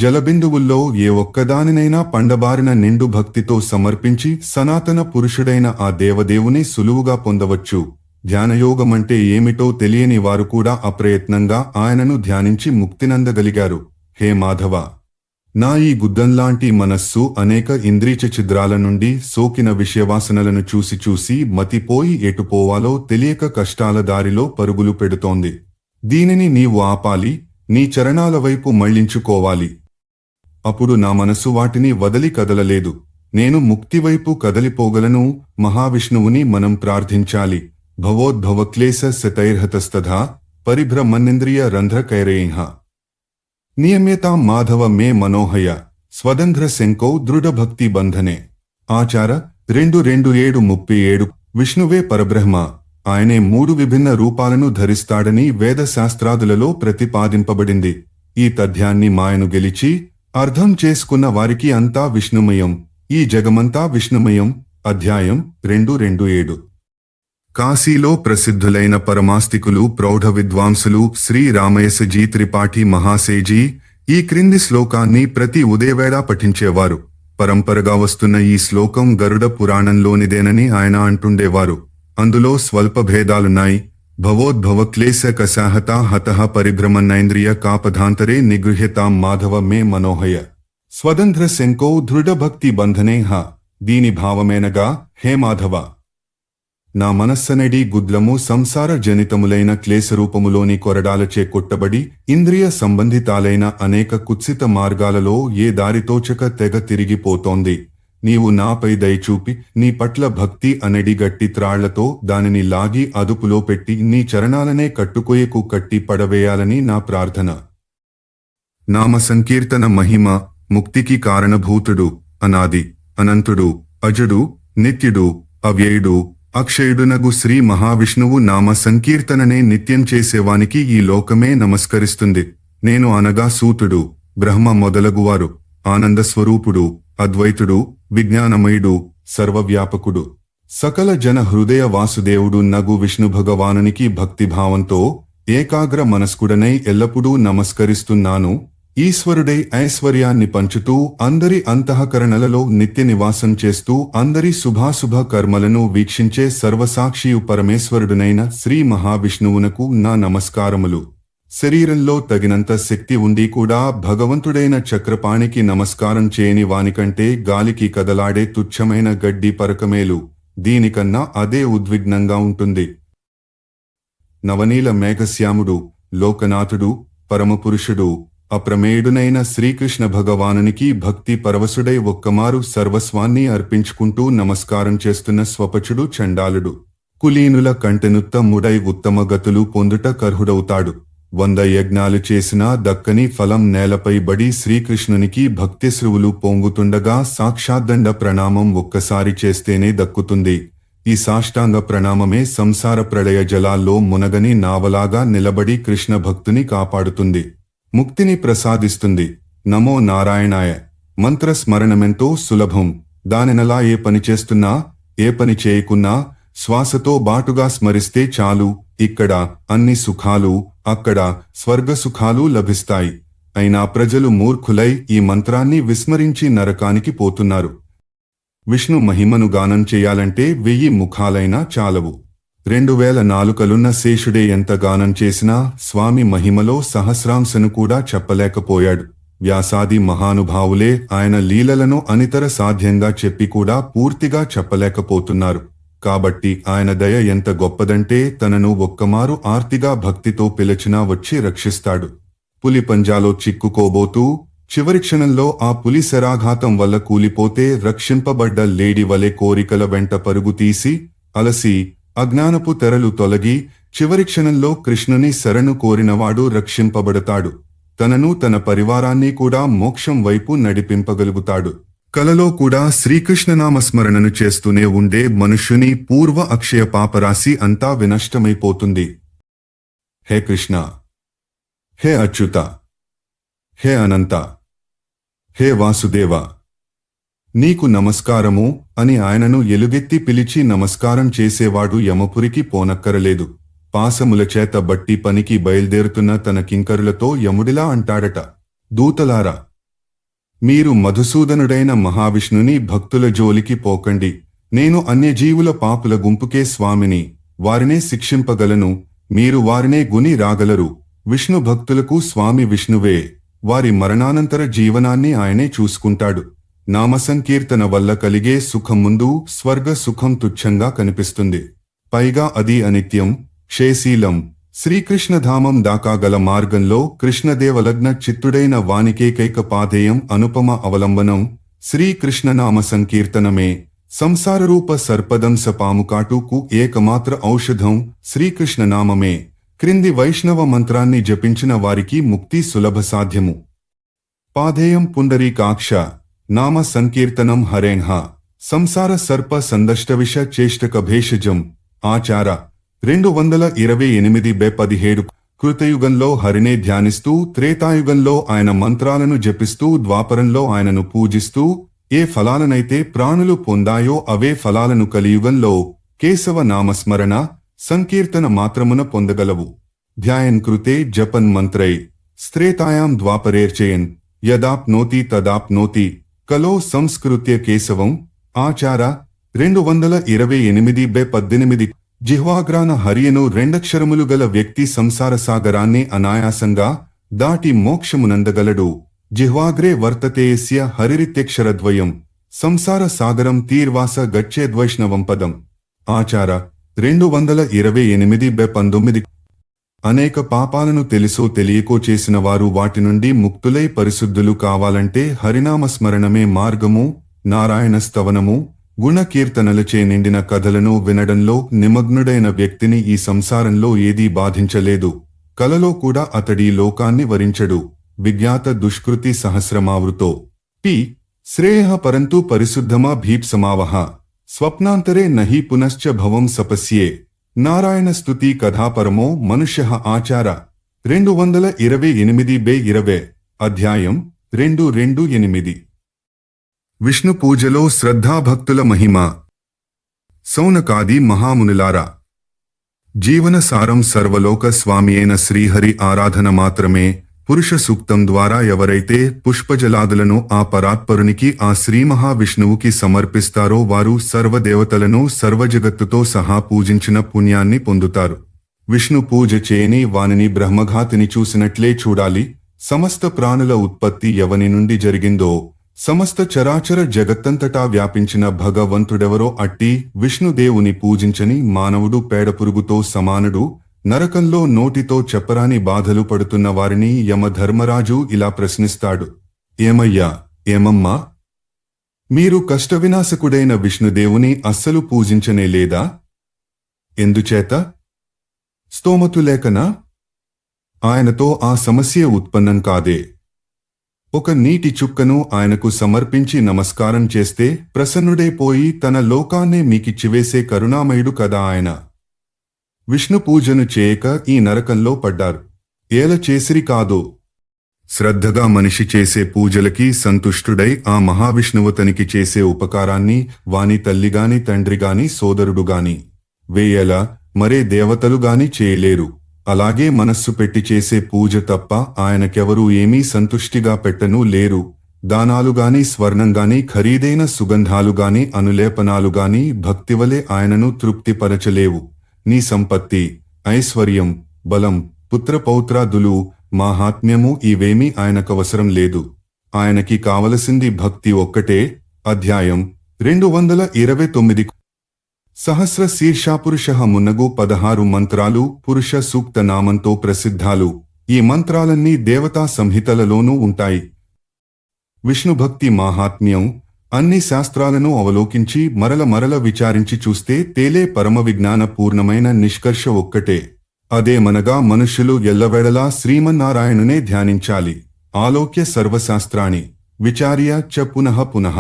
జలబిందువుల్లో ఏ ఒక్కదానినైనా పండబారిన నిండు భక్తితో సమర్పించి సనాతన పురుషుడైన ఆ దేవదేవుని సులువుగా పొందవచ్చు. ధ్యానయోగమంటే ఏమిటో తెలియని వారు కూడా అప్రయత్నంగా ఆయనను ధ్యానించి ముక్తినందగలిగారు. హే మాధవ, నా ఈ గుద్దంలాంటి మనస్సు అనేక ఇంద్రియ ఛిద్రాల నుండి సోకిన విషయవాసనలను చూసి చూసి మతిపోయి ఎటుపోవాలో తెలియక కష్టాల దారిలో పరుగులు పెడుతోంది. దీనిని నీవు ఆపాలి, నీ చరణాల వైపు మళ్లించుకోవాలి. అప్పుడు నా మనసు వాటిని వదలి కదలలేదు. నేను ముక్తివైపు కదలిపోగలను. మహావిష్ణువుని మనం ప్రార్థించాలి. భవోద్భవక్లేశ శతైర్హతస్తథా పరిభ్రమన్నింద్రియ రంధ్రకైరేహ నియమ్యతాం మాధవ మే మనోహయ స్వదంధ్ర శంకౌ దృఢభక్తి బంధనే. ఆచార 2:27-37. విష్ణువే పరబ్రహ్మ. ఆయనే 3 విభిన్న రూపాలను ధరిస్తాడని వేద శాస్త్రాదులలో ప్రతిపాదింపబడింది. ఈ తథ్యాన్ని మాయను గెలిచి అర్థం చేసుకున్న వారికి అంతా విష్ణుమయం. ఈ జగమంతా విష్ణుమయం. అధ్యాయం 2:27. కాశీలో ప్రసిద్ధులైన పరమాస్తికులు ప్రౌఢ విద్వాంసులు శ్రీ రామయసజీ త్రిపాఠి మహాసేజీ ఈ క్రింది శ్లోకాన్ని ప్రతి ఉదయవేళ పఠించేవారు. పరంపరగా వస్తున్న ఈ శ్లోకం గరుడ పురాణంలోనిదేనని ఆయన అంటుండేవారు. అందులో స్వల్ప భేదాలున్నాయి. భవోద్భవ క్లేశ కశాహత హతః పరిభ్రమన్నైంద్రియ కాపధాంతరే నిగృహ్యతాం మాధవ మే మనోహయ స్వదంధ్ర శంకో దృఢభక్తి బంధనేహ. దీని భావమేనగా, హే మాధవ, నా మనస్సనడి గుద్లము సంసార జనితములైన క్లేశరూపములోని కొరడాలచే కొట్టబడి ఇంద్రియ సంబంధితాలైన అనేక కుత్సిత మార్గాలలో ఏ దారితోచక తెగ తిరిగిపోతోంది. నీవు నాపై దయచూపి నీ పట్ల భక్తి అనడి గట్టి త్రాళ్లతో దానిని లాగి అదుపులో పెట్టి నీ చరణాలనే కట్టుకొయ్యకు కట్టి పడవేయాలని నా ప్రార్థన. నామ సంకీర్తన మహిమ. ముక్తికి కారణభూతుడు, అనాది, అనంతుడు, అజుడు, నిత్యుడు, అవ్యయుడు, అక్షయుడునగు శ్రీ మహావిష్ణువు నామ సంకీర్తననే నిత్యం చేసేవానికి ఈ లోకమే నమస్కరిస్తుంది. నేను అనగా సూతుడు, బ్రహ్మ మొదలగువారు, ఆనందస్వరూపుడు, అద్వైతుడు, విజ్ఞానమయుడు, సర్వవ్యాపకుడు, సకల జన హృదయ వాసుదేవుడు నగు విష్ణుభగవానునికి భక్తిభావంతో ఏకాగ్ర మనస్కుడనై ఎల్లప్పుడూ నమస్కరిస్తున్నాను. ఈశ్వరుడై ఐశ్వర్యాన్ని పంచుతూ అందరి అంతఃకరణలలో నిత్య నివాసం చేస్తూ అందరి శుభాశుభ కర్మలను వీక్షించే సర్వసాక్షియు పరమేశ్వరుడునైన శ్రీ మహావిష్ణువునకు నా నమస్కారములు. శరీరంలో తగినంత శక్తి ఉండి కూడా భగవంతుడైన చక్రపాణికి నమస్కారం చేయని వానికంటే గాలికి కదలాడే తుచ్చమైన గడ్డి పరకమేలు. దీనికన్నా అదే ఉద్విగ్నంగా ఉంటుంది. నవనీల మేఘశ్యాముడు, లోకనాథుడు, పరమపురుషుడు, అప్రమేయుడునైన శ్రీకృష్ణ భగవానునికి భక్తి పరవశుడై ఒక్కమారు సర్వస్వాన్ని అర్పించుకుంటూ నమస్కారం చేస్తున్న స్వపచుడు చండాలుడు. కులీనుల కంటెనుత్త ముడై ఉత్తమ గతులు పొందుట కర్హుడవుతాడు. 100 యజ్ఞాలు చేసినా దక్కని ఫలం నేలపై బడి శ్రీకృష్ణునికి భక్తిశ్రువులు పొంగుతుండగా సాక్షాద్దండ ప్రణామం ఒక్కసారి చేస్తేనే దక్కుతుంది. ఈ సాష్టాంగ ప్రణామమే సంసార ప్రళయ జలాల్లో మునగని నావలాగా నిలబడి కృష్ణ భక్తుని కాపాడుతుంది, ముక్తిని ప్రసాదిస్తుంది. నమో నారాయణాయ మంత్ర స్మరణమెంతో సులభం. దానినలా ఏ పని చేస్తున్నా, ఏ పని చేయకున్నా శ్వాసతో బాటుగా స్మరిస్తే చాలు. ఇక్కడ అన్ని సుఖాలు, అక్కడ స్వర్గ సుఖాలు లభిస్తాయి. అయినా ప్రజలు మూర్ఖులై ఈ మంత్రాన్ని విస్మరించి నరకానికి పోతున్నారు. విష్ణు మహిమను గానం చేయాలంటే 1000 ముఖాలైనా చాలవు. 2000 నాలుకలున్న శేషుడే ఎంత గానం చేసినా స్వామి మహిమలో సహస్రాంశను కూడా చెప్పలేకపోయాడు. వ్యాసాది మహానుభావులే ఆయన లీలలను అనితర సాధ్యంగా చెప్పి కూడా పూర్తిగా చెప్పలేకపోతున్నారు. కాబట్టి ఆయన దయ ఎంత గొప్పదంటే తనను ఒక్కమారు ఆర్తిగా భక్తితో పిలిచినా వచ్చి రక్షిస్తాడు. పులి పంజాలో చిక్కుకోబోతూ చివరి క్షణంలో ఆ పులి శరాఘాతం వల్ల కూలిపోతే రక్షింపబడ్డ లేడి వలె కోరికల వెంట పరుగు తీసి అలసి అజ్ఞానపు తెరలు తొలగి చివరి క్షణంలో కృష్ణుని శరణు కోరినవాడు రక్షింపబడతాడు. తనను తన పరివారాన్ని కూడా మోక్షం వైపు నడిపింపగలుగుతాడు. కలలో కూడా శ్రీకృష్ణనామస్మరణను చేస్తూనే ఉండే మనుష్యుని పూర్వ అక్షయ పాపరాశి అంతా వినష్టమైపోతుంది. హే కృష్ణ, హే అచ్యుత, హే అనంత, హే వాసుదేవ, నీకు నమస్కారము అని ఆయనను ఎలుగెత్తి పిలిచి నమస్కారం చేసేవాడు యమపురికి పోనక్కరలేదు. పాసముల చేత బట్టి పనికి బయల్దేరుతున్న తన కింకరులతో యముడిలా అంటాడట, దూతలారా, మీరు మధుసూదనుడైన మహావిష్ణుని భక్తుల జోలికి పోకండి. నేను అన్యజీవుల పాపుల గుంపుకే స్వామిని, వారినే శిక్షింపగలను, మీరు వారినే గుని రాగలరు. విష్ణు భక్తులకు స్వామి విష్ణువే, వారి మరణానంతర జీవనాన్ని ఆయనే చూసుకుంటాడు. నామసంకీర్తన వల్ల కలిగే సుఖం ముందు స్వర్గ సుఖం తుచ్చంగా కనిపిస్తుంది. పైగా అది అనిత్యం, క్షేశీలం. శ్రీకృష్ణధామం దాకా గల మార్గంలో కృష్ణదేవలగ్న చిత్తుడైన వానికేకైక పాధేయం అనుపమ అవలంబనం శ్రీకృష్ణనామ సంకీర్తనమే. సంసారరూప సర్పదంస పాముకాటుకు ఏకమాత్ర ఔషధం శ్రీకృష్ణనామమే. క్రింది వైష్ణవ మంత్రాన్ని జపించిన వారికి ముక్తి సులభ సాధ్యము. పాధేయం పుండరీకాక్ష నామ సంకీర్తనం హరేణ్హ సంసార సర్ప సందష్టవిష చేష్టక భేషజం. ఆచార 228-17 కృతయుగంలో హరినే ధ్యానిస్తూ, త్రేతాయుగంలో ఆయన మంత్రాలను జపిస్తూ, ద్వాపరంలో ఆయనను పూజిస్తూ ఏ ఫలాలనైతే ప్రాణులు పొందాయో అవే ఫలాలను కలియుగంలో కేశవ నామస్మరణ సంకీర్తన మాత్రమున పొందగలవు. ధ్యాయన్ కృతే జపన్ మంత్రై స్త్రేతాయాం ద్వాపరేర్చయన్ యదాప్నోతి తదాప్నోతి కలో సంస్కృత్య కేశవం. ఆచార 228-18 జిహ్వాగ్రాన హరియను రెండక్షరములు గల వ్యక్తి సంసార సాగరాన్ని అనాయాసంగా దాటి మోక్షమునందగలడు. జిహ్వాగ్రే వర్తతేయస్య హరిరిత్యక్షరద్వయం సంసార సాగరం తీర్వాస గచ్చేద్వైష్ణవం పదం. ఆచార 228-19 అనేక పాపాలను తెలుసో తెలియకో చేసిన వారు వాటి నుండి ముక్తులై పరిశుద్ధులు కావాలంటే హరినామస్మరణమే మార్గము. నారాయణ స్తవనము, గుణకీర్తనలచే నిండిన కథలను వినడంలో నిమగ్నుడైన వ్యక్తిని ఈ సంసారంలో ఏదీ బాధించలేదు. కలలో కూడా అతడి లోకాన్ని వరించడు. విజ్ఞాత దుష్కృతి సహస్రమావృతో పి శ్రేయః పరంతు పరిశుద్ధమా భీప్సమావహ స్వప్నాంతరే నహి పునశ్చ భవం సపస్యే. నారాయణ స్తుతి కథాపరమో మనుష్యః. ఆచార 228-20 అధ్యాయం 2:8 విష్ణు పూజలో శ్రద్ధాభక్తుల మహిమ. సౌనకాది మహామునులారా, జీవన సారం సర్వలోక స్వామి అయిన శ్రీహరి ఆరాధన మాత్రమే. పురుష సూక్తం ద్వారా ఎవరైతే పుష్పజలాదులను ఆ పరాత్పరునికి, ఆ శ్రీ మహావిష్ణువుకి సమర్పిస్తారో వారు సర్వదేవతలను సర్వజగత్తుతో సహా పూజించిన పుణ్యాన్ని పొందుతారు. విష్ణు పూజ చేయని వానిని బ్రహ్మఘాతిని చూసినట్లే చూడాలి. సమస్త ప్రాణుల ఉత్పత్తి ఎవని నుండి జరిగిందో, సమస్త చరాచర జగత్తంతటా వ్యాపించిన భగవంతుడెవరో అట్టి విష్ణుదేవుని పూజించని మానవుడు పేడపురుగుతో సమానుడు. నరకంలో నోటితో చెప్పరాని బాధలు పడుతున్న వారిని యమధర్మరాజు ఇలా ప్రశ్నిస్తాడు, ఏమయ్యా, ఏమమ్మా, మీరు కష్టవినాశకుడైన విష్ణుదేవుని అస్సలు పూజించనే లేదా? ఎందుచేత? స్తోమతులేకనా? ఆయనతో ఆ సమస్య ఉత్పన్నం కాదే. ఒక నీటి చుక్కను ఆయనకు సమర్పించి నమస్కారం చేస్తే ప్రసన్నుడైపోయి తన లోకాన్నే మీకిచ్చివేసే కరుణామయుడు కదా ఆయన. విష్ణు పూజను చేయక ఈ నరకంలో పడ్డారు. ఏల చేసిరి కాదో. శ్రద్ధగా మనిషి చేసే పూజలకి సంతుష్టుడై ఆ మహావిష్ణువు తనికి చేసే ఉపకారాన్ని వాని తల్లిగాని తండ్రిగాని సోదరుడుగాని వేయలా మరే దేవతలుగాని చేయలేరు. అలాగే మనస్సు పెట్టి చేసే పూజ తప్ప ఆయనకెవరూ ఏమీ సంతుష్టిగా పెట్టనూ లేరు. దానాలుగాని, స్వర్ణంగాని, ఖరీదైన సుగంధాలుగాని, అనులేపనాలుగాని భక్తివలే ఆయనను తృప్తిపరచలేవు. నీ సంపత్తి, ఐశ్వర్యం, బలం, పుత్రపౌత్రాదులు, మాహాత్మ్యము ఇవేమీ ఆయనకవసరం లేదు. ఆయనకి కావలసింది భక్తి ఒక్కటే. అధ్యాయం 229 సహస్ర శీర్షాపురుషః మున్నగు 16 మంత్రాలు పురుష సూక్త నామంతో ప్రసిద్ధాలు. ఈ మంత్రాలన్నీ దేవతా సంహితలలోనూ ఉంటాయి. విష్ణుభక్తి మాహాత్మ్యం. అన్ని శాస్త్రాలను అవలోకించి మరల విచారించి చూస్తే తేలే పరమ విజ్ఞాన పూర్ణమైన నిష్కర్ష ఒక్కటే. అదేమనగా మనుష్యులు ఎల్లవేళలా శ్రీమన్నారాయణునే ధ్యానించాలి. ఆలోక్య సర్వశాస్త్రాణి విచార్య చ పునః పునః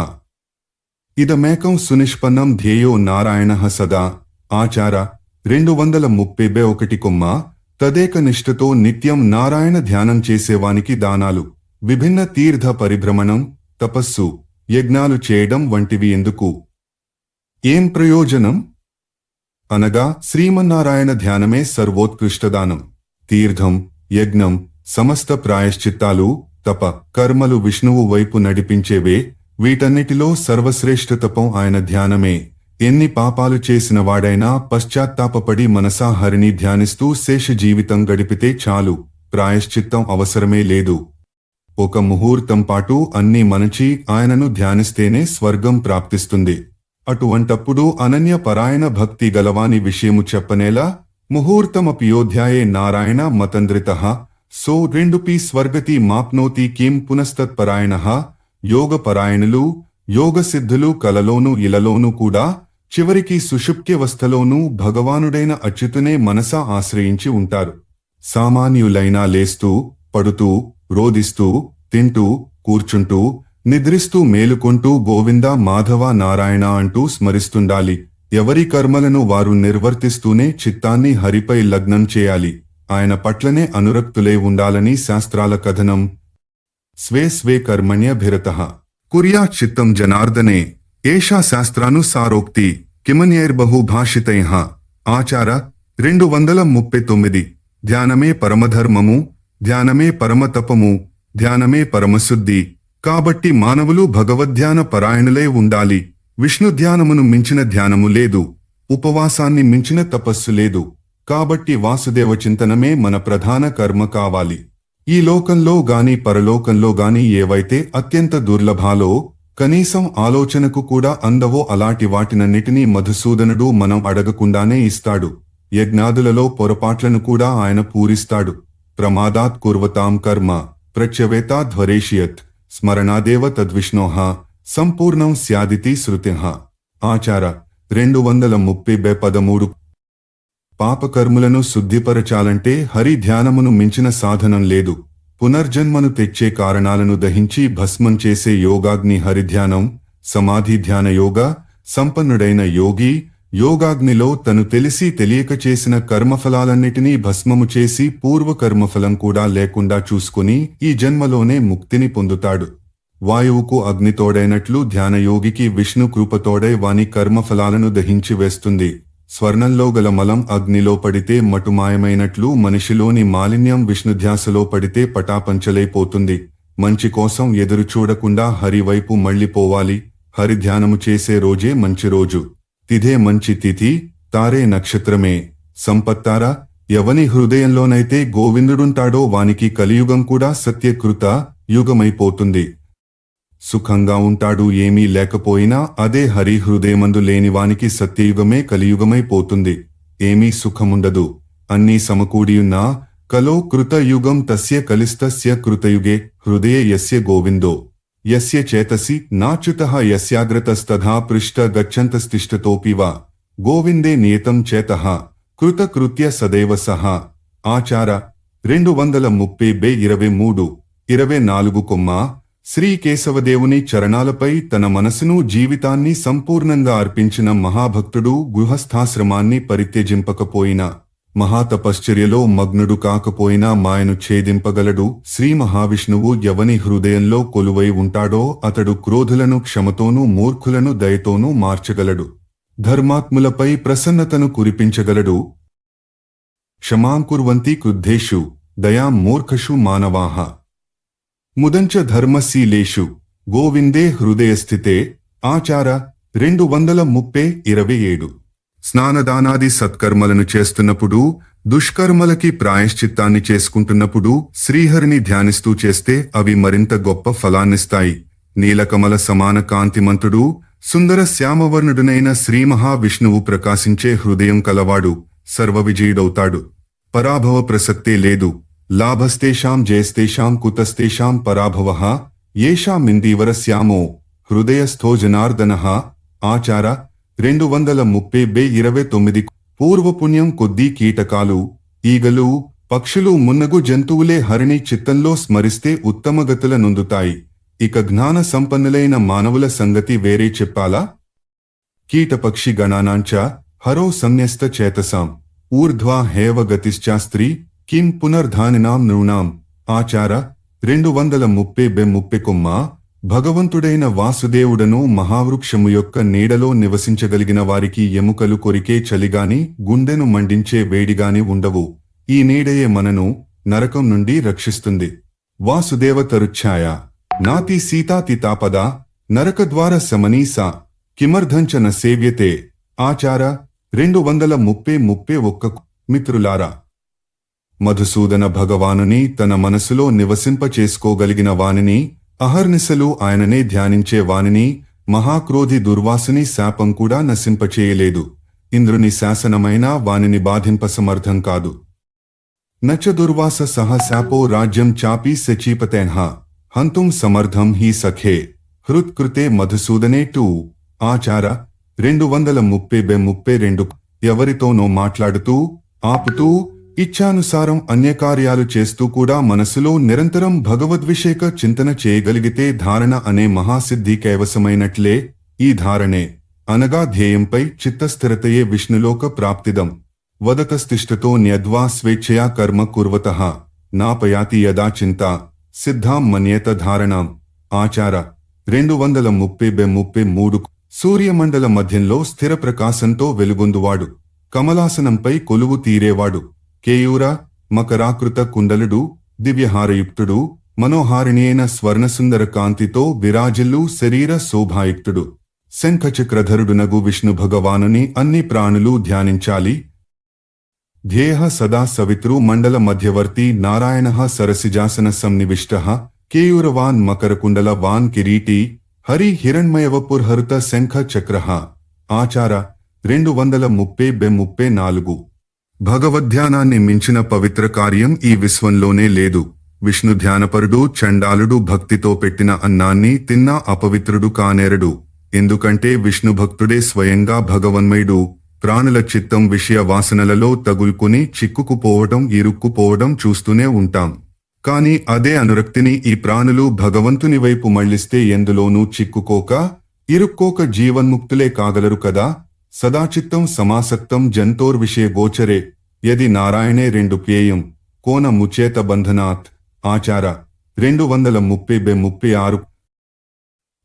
ఇదమేకం సునిష్పన్నం ధ్యేయో నారాయణః సదా. ఆచార 231 కొమ్మ. తదేక నిష్ఠతో నిత్యం నారాయణ ధ్యానం చేసేవానికి దానాలు, విభిన్న తీర్థ పరిభ్రమణం, తపస్సు, యజ్ఞాలు చేయడం వంటివి ఎందుకు? ఏం ప్రయోజనం? అనగా శ్రీమన్నారాయణ ధ్యానమే సర్వోత్కృష్టదానం. తీర్థం, యజ్ఞం, సమస్త ప్రాయశ్చిత్తాలు, తప కర్మలు విష్ణువు వైపు నడిపించేవే. వీటన్నిటిలో సర్వశ్రేష్ఠ తపం ఆయన ధ్యానమే. ఎన్ని పాపాలు చేసిన వాడైనా పశ్చాత్తాపపడి మనసా హరిని ధ్యానిస్తూ శేష జీవితం గడిపితే చాలు. ప్రాయశ్చిత్తం అవసరమే లేదు. ఒక ముహూర్తం పాటు అన్నీ మణచి ఆయనను ధ్యానిస్తేనే స్వర్గం ప్రాప్తిస్తుంది. అటువంటప్పుడు అనన్య పరాయణ భక్తి గలవాని విషయము చెప్పనేలా? ముహూర్తమపియోధ్యాయే నారాయణ మతంద్రితః సో 2 స్వర్గతి మాప్నోతి కిం పునస్తత్పరాయణః. యోగపరాయణులు, యోగసిద్ధులు కలలోనూ ఇలలోనూ కూడా చివరికి సుషుప్త్యవస్థలోనూ భగవానుడైన అచ్యుతునే మనసా ఆశ్రయించి ఉంటారు. సామాన్యులైనా లేస్తూ, పడుతూ, రోదిస్తూ, తింటూ, కూర్చుంటూ, నిద్రిస్తూ, మేలుకొంటూ గోవింద మాధవ నారాయణ అంటూ స్మరిస్తుండాలి. ఎవరి కర్మలను వారు నిర్వర్తిస్తూనే చిత్తాన్ని హరిపై లగ్నం చేయాలి. ఆయన పట్లనే అనురక్తులై ఉండాలని శాస్త్రాల కథనం. స్వే స్వే కర్మణ్యభిరతః కుర్యాత్ చిత్తం జనార్దనే ఏషా శాస్త్రానుసారోక్తి కిమన్యైర్బహుభాషితైః. ఆచార 239. ధ్యానమే పరమధర్మము, ధ్యానమే పరమతపము, ధ్యానమే పరమశుద్ధి. కాబట్టి మానవులు భగవద్ధ్యాన పరాయణులై ఉండాలి. విష్ణుధ్యానమును మించిన ధ్యానము లేదు, ఉపవాసాన్ని మించిన తపస్సు లేదు. కాబట్టి వాసుదేవ చింతనమే మన ప్రధాన కర్మ కావాలి. ఈ లోకంలో గాని పరలోకంలో గాని ఏవైతే అత్యంత దుర్లభాలో, కనీసం ఆలోచనకు కూడా అందవో అలాంటి వాటినన్నిటినీ మధుసూదనుడు మనం అడగకుండానే ఇస్తాడు. యజ్ఞాదులలో పొరపాట్లను కూడా ఆయన పూరిస్తాడు. ప్రమాదాత్ కుర్వతాం కర్మ ప్రత్యవేతాధ్వరేషియత్ స్మరణాదేవ తద్విష్ణోః సంపూర్ణం స్యాదితి శృతిః. ఆచార 213. పాపకర్ములను శుద్ధిపరచాలంటే హరి ధ్యానమును మించిన సాధనం లేదు. పునర్జన్మను తెచ్చే కారణాలను దహించి భస్మం చేసే యోగాగ్ని హరిధ్యానం. సమాధి ధ్యాన యోగ సంపన్నుడైన యోగి యోగాగ్నిలో తను తెలిసి తెలియక చేసిన కర్మఫలాలన్నిటినీ భస్మము చేసి పూర్వకర్మఫలం కూడా లేకుండా చూసుకుని ఈ జన్మలోనే ముక్తిని పొందుతాడు. వాయువుకు అగ్నితోడైనట్లు ధ్యానయోగికి విష్ణు కృపతోడై వాని కర్మఫలాలను దహించి వేస్తుంది. స్వర్ణంలో గల మలం అగ్నిలో పడితే మటుమాయమైనట్లు మనిషిలోని మాలిన్యం విష్ణుధ్యాసలో పడితే పటాపంచలైపోతుంది. మంచి కోసం ఎదురు చూడకుండా హరివైపు మళ్లిపోవాలి. హరిధ్యానము చేసే రోజే మంచి రోజు. తిథే మంచి తిథి, తారే నక్షత్రమే. సంపత్తారా ఎవని హృదయంలోనైతే గోవిందుడుంటాడో వానికి కలియుగం కూడా సత్యకృత యుగమైపోతుంది. సుఖంగా ఉంటాడు, ఏమీ లేకపోయినా అదే హరి హృదయమందు లేనివానికి సత్యయుగమే కలియుగమైపోతుంది. ఏమీ సుఖముండదు. అన్నీ సమకూడియున్నా కలో కృతయుగం తస్య కలిస్తస్య కృతయుగే హృదయే యస్య గోవిందో యస్య చేతసి నాచ్యుతః యస్యాగ్రతస్తథా పృష్ట గచ్చంతస్తిష్టతోపివా గోవిందే నియతం చేతః కృతకృత్య సదైవ సహ. ఆచార 230. 24. శ్రీ కేశవదేవుని చరణాలపై తన మనసును జీవితాన్ని సంపూర్ణంగా అర్పించిన మహాభక్తుడు గృహస్థాశ్రమాన్ని పరిత్యజింపకపోయినా, మహాతపశ్చర్యలో మగ్నుడు కాకపోయినా మాయను ఛేదింపగలడు. శ్రీ మహావిష్ణువు ఎవని హృదయంలో కొలువై ఉంటాడో అతడు క్రోధులను క్షమతోనూ మూర్ఖులను దయతోనూ మార్చగలడు. ధర్మాత్ములపై ప్రసన్నతను కురిపించగలడు. క్షమాంకుర్వంతి క్రుద్ధేషు దయాం మూర్ఖషు మానవాః ముదంచ ధర్మశీలేషు గోవిందే హృదయస్థితే. ఆచార 227. స్నానదానాది సత్కర్మలను చేస్తున్నప్పుడు, దుష్కర్మలకి ప్రాయశ్చిత్తాన్ని చేసుకుంటున్నప్పుడు శ్రీహరిని ధ్యానిస్తూ చేస్తే అవి మరింత గొప్ప ఫలాన్నిస్తాయి. నీలకమల సమాన కాంతిమంతుడు సుందర శ్యామవర్ణుడునైన శ్రీ మహావిష్ణువు ప్రకాశించే హృదయం కలవాడు సర్వవిజయుడవుతాడు. పరాభవ ప్రసక్తే లేదు. లాభస్తేషాం జయస్తేషాం కుతస్తేషాం పరాభవః యేషామిందీవర శ్యామో హృదయస్థో జనార్దనః. ఆచార 230-29. పూర్వపుణ్యం కొద్దీ కీటకాలు, ఈగలు, పక్షులు మున్నగు జంతువులే హరిని చిత్తంలో స్మరిస్తే ఉత్తమగతుల నొందుతాయి. ఇక జ్ఞాన సంపన్నులైన మానవుల సంగతి వేరే చెప్పాలా? కీటపక్షి గణానాంచ హరో సంన్యస్త చేతసాం ఊర్ధ్వా హేవ గతిశ్చాస్త్రీ కిం పునర్ధానినాం నృణాం. ఆచార 230-30. భగవంతుడైన వాసుదేవుడను మహావృక్షము యొక్క నీడలో నివసించగలిగిన వారికి ఎముకలు కొరికే చలిగాని గుండెను మండించే వేడిగాని ఉండవు. ఈ నీడయే మనను నరకం నుండి రక్షిస్తుంది. వాసుదేవ తరుఛాయ నాతి సీతాతితాపద నరకద్వార సమనీసా కిమర్ధంచ న సేవ్యతే. ఆచార 230-31. మిత్రులారా, మధుసూదన భగవానుని తన మనసులో నివసింపచేసుకోగలిగిన వానిని, అహర్నిశలు ఆయననే ధ్యానించే వానిని మహాక్రోధి దుర్వాసుని శాపం కూడా నశింపచేయలేదు. ఇంద్రుని శాసనమైన వానిని బాధింపసమర్థం కాదు. నచ దుర్వాస సహ శాపో రాజ్యం చాపి సచీపతేన్హ హంతుం సమర్థం హి సఖే హృత్కృతే మధుసూదనే 2. ఆచార 230-32. ఎవరితోనో మాట్లాడుతూ, ఆపుతూ, ఇచ్ఛానుసారం అన్యకార్యాలు చేస్తూ కూడా మనసులో నిరంతరం భగవద్విషేక చింతన చేయగలిగితే ధారణ అనే మహాసిద్ధి కైవసమైనట్లే. ఈ ధారణే అనగా ధ్యేయంపై చిత్తస్థిరతయే విష్ణులోక ప్రాప్తిదం. వదతస్తిష్టతో న్యద్వా స్వేచ్ఛయా కర్మ కుర్వతః నాపయాతి యదా చింతా సిద్ధాం మన్యేత ధారణాం. ఆచార 230-33. సూర్యమండల మధ్యంలో స్థిర ప్రకాశంతో వెలుగొందువాడు, కమలాసనంపై కొలువు తీరేవాడు, కేయూర మకరాకృత కుండలుడు, దివ్యహారయుక్తుడు, మనోహారిణి స్వర్ణసుందర కాంతితో విరాజిల్లు శరీర శోభాయుక్తుడు, శంఖచక్రధరుడునగు విష్ణు భగవానుని అన్ని ప్రాణులు ధ్యానించాలి. ధ్యేయ సదా సవితృ మండల మధ్యవర్తి నారాయణ సరసిజాసన సంనివిష్ట కేయూరవాన్ మకరకుండలవాన్ కిరీటి హరి హిరణ్మయవపుర్హరుత శంఖ చక్ర. ఆచార 230-34. భగవద్ధ్యానాన్ని మించిన పవిత్ర కార్యం ఈ విశ్వంలోనే లేదు. విష్ణు ధ్యానపరుడు చండాలుడు భక్తితో పెట్టిన అన్నాన్ని తిన్నా అపవిత్రుడు కానేరడు. ఎందుకంటే విష్ణుభక్తుడే స్వయంగా భగవన్మయుడు. ప్రాణుల చిత్తం విషయ వాసనలలో తగులుకుని చిక్కుకుపోవడం, ఇరుక్కుపోవడం చూస్తూనే ఉంటాం. కాని అదే అనురక్తిని ఈ ప్రాణులు భగవంతుని వైపు మళ్లిస్తే ఎందులోనూ చిక్కుకోక, ఇరుక్కోక జీవన్ముక్తులే కాగలరు కదా. సదాచిత్తం సమాసక్తం జంతోర్విషయ గోచరే యది నారాయణే 2 కోన ముచేత బంధనాత్. ఆచార 230-36.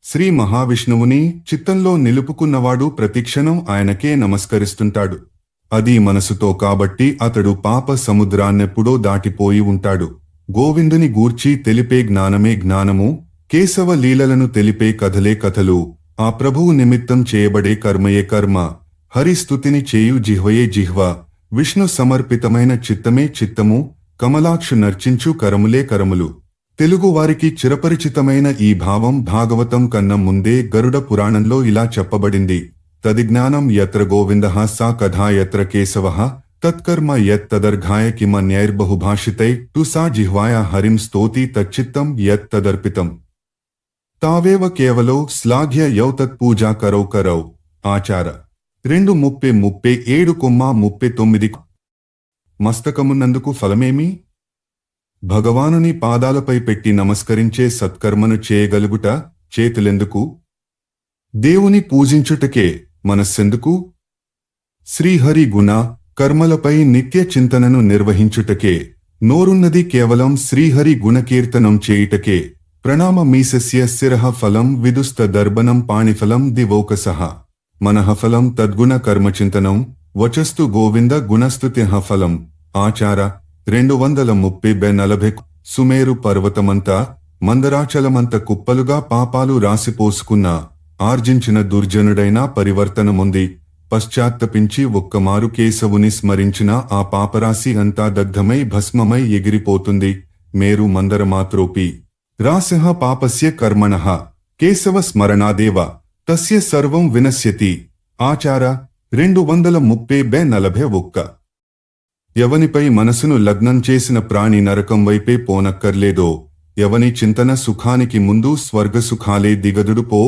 శ్రీ మహావిష్ణువుని చిత్తంలో నిలుపుకున్నవాడు ప్రతిక్షణం ఆయనకే నమస్కరిస్తుంటాడు. అది మనసుతో కాబట్టి అతడు పాప సముద్రాన్నెప్పుడో దాటిపోయి ఉంటాడు. గోవిందుని గూర్చి తెలిపే జ్ఞానమే జ్ఞానము, కేశవ లీలలను తెలిపే కథలే కథలు, ఆ ప్రభువు నిమిత్తం చేయబడే కర్మయే కర్మ, హరి స్తుతిని చేయు జిహ్వయే జిహ్వ, విష్ణు సమర్పితమైన చిత్తమే చిత్తము, కమలాక్షు నర్చించు కరములే కరములు. తెలుగువారికి చిరపరిచితమైన ఈ భావం భాగవతం కన్నా ముందే గరుడ పురాణంలో ఇలా చెప్పబడింది. తదిజ్ఞానం యత్ర గోవిందః సా కథా యత్ర కేశవః తత్కర్మ యత్ తదర్ఘాయ కిమన్యైర్బహుభాషితై టు సా జిహ్వాయ హరిం స్తోతి తచ్చిత్తం యత్ తదర్పితం తావేవ కేవలో శ్లాఘ్య యౌ తత్పూజా కరౌ కరౌ. ఆచార 230-37. మస్తకమున్నందుకు ఫలమేమి? భగవానుని పాదాలపై పెట్టి నమస్కరించే సత్కర్మను చేయగలుగుట. చేతులెందుకు? దేవుని పూజించుటకే. మనస్సెందుకు? శ్రీహరి గుణ కర్మలపై నిత్య చింతనను నిర్వహించుటకే. నోరున్నది కేవలం శ్రీహరి గుణకీర్తనం చేయుటకే. ప్రణామ మీసస్య శిరః ఫలం విదుస్త దర్బనం పాణిఫలం దివోకసః. మనఃఫలం తద్గుణ కర్మచింతనం వచస్తు గోవింద గుణస్తుత్యః ఫలం. ఆచార 230-40. సుమేరు పర్వతమంతా మందరాచలమంత కుప్పలుగా పాపాలు రాసిపోసుకున్న ఆర్జించిన దుర్జనుడైనా పరివర్తనముంది. పశ్చాత్తపించి ఒక్కమారు కేశవుని స్మరించిన ఆ పాపరాశి అంతా దగ్ధమై భస్మమై ఎగిరిపోతుంది. మేరు మందరమాత్రోపి రాశః పాపస్య కర్మణః కేశవ స్మరణాదేవ తస్య సర్వం వినశ్యతి. ఆచార 230-41. ఎవనిపై మనసును లగ్నం చేసిన ప్రాణి నరకం వైపే పోనక్కర్లేదో, ఎవని చింతన సుఖానికి ముందు స్వర్గసుఖాలే దిగదుడుపో,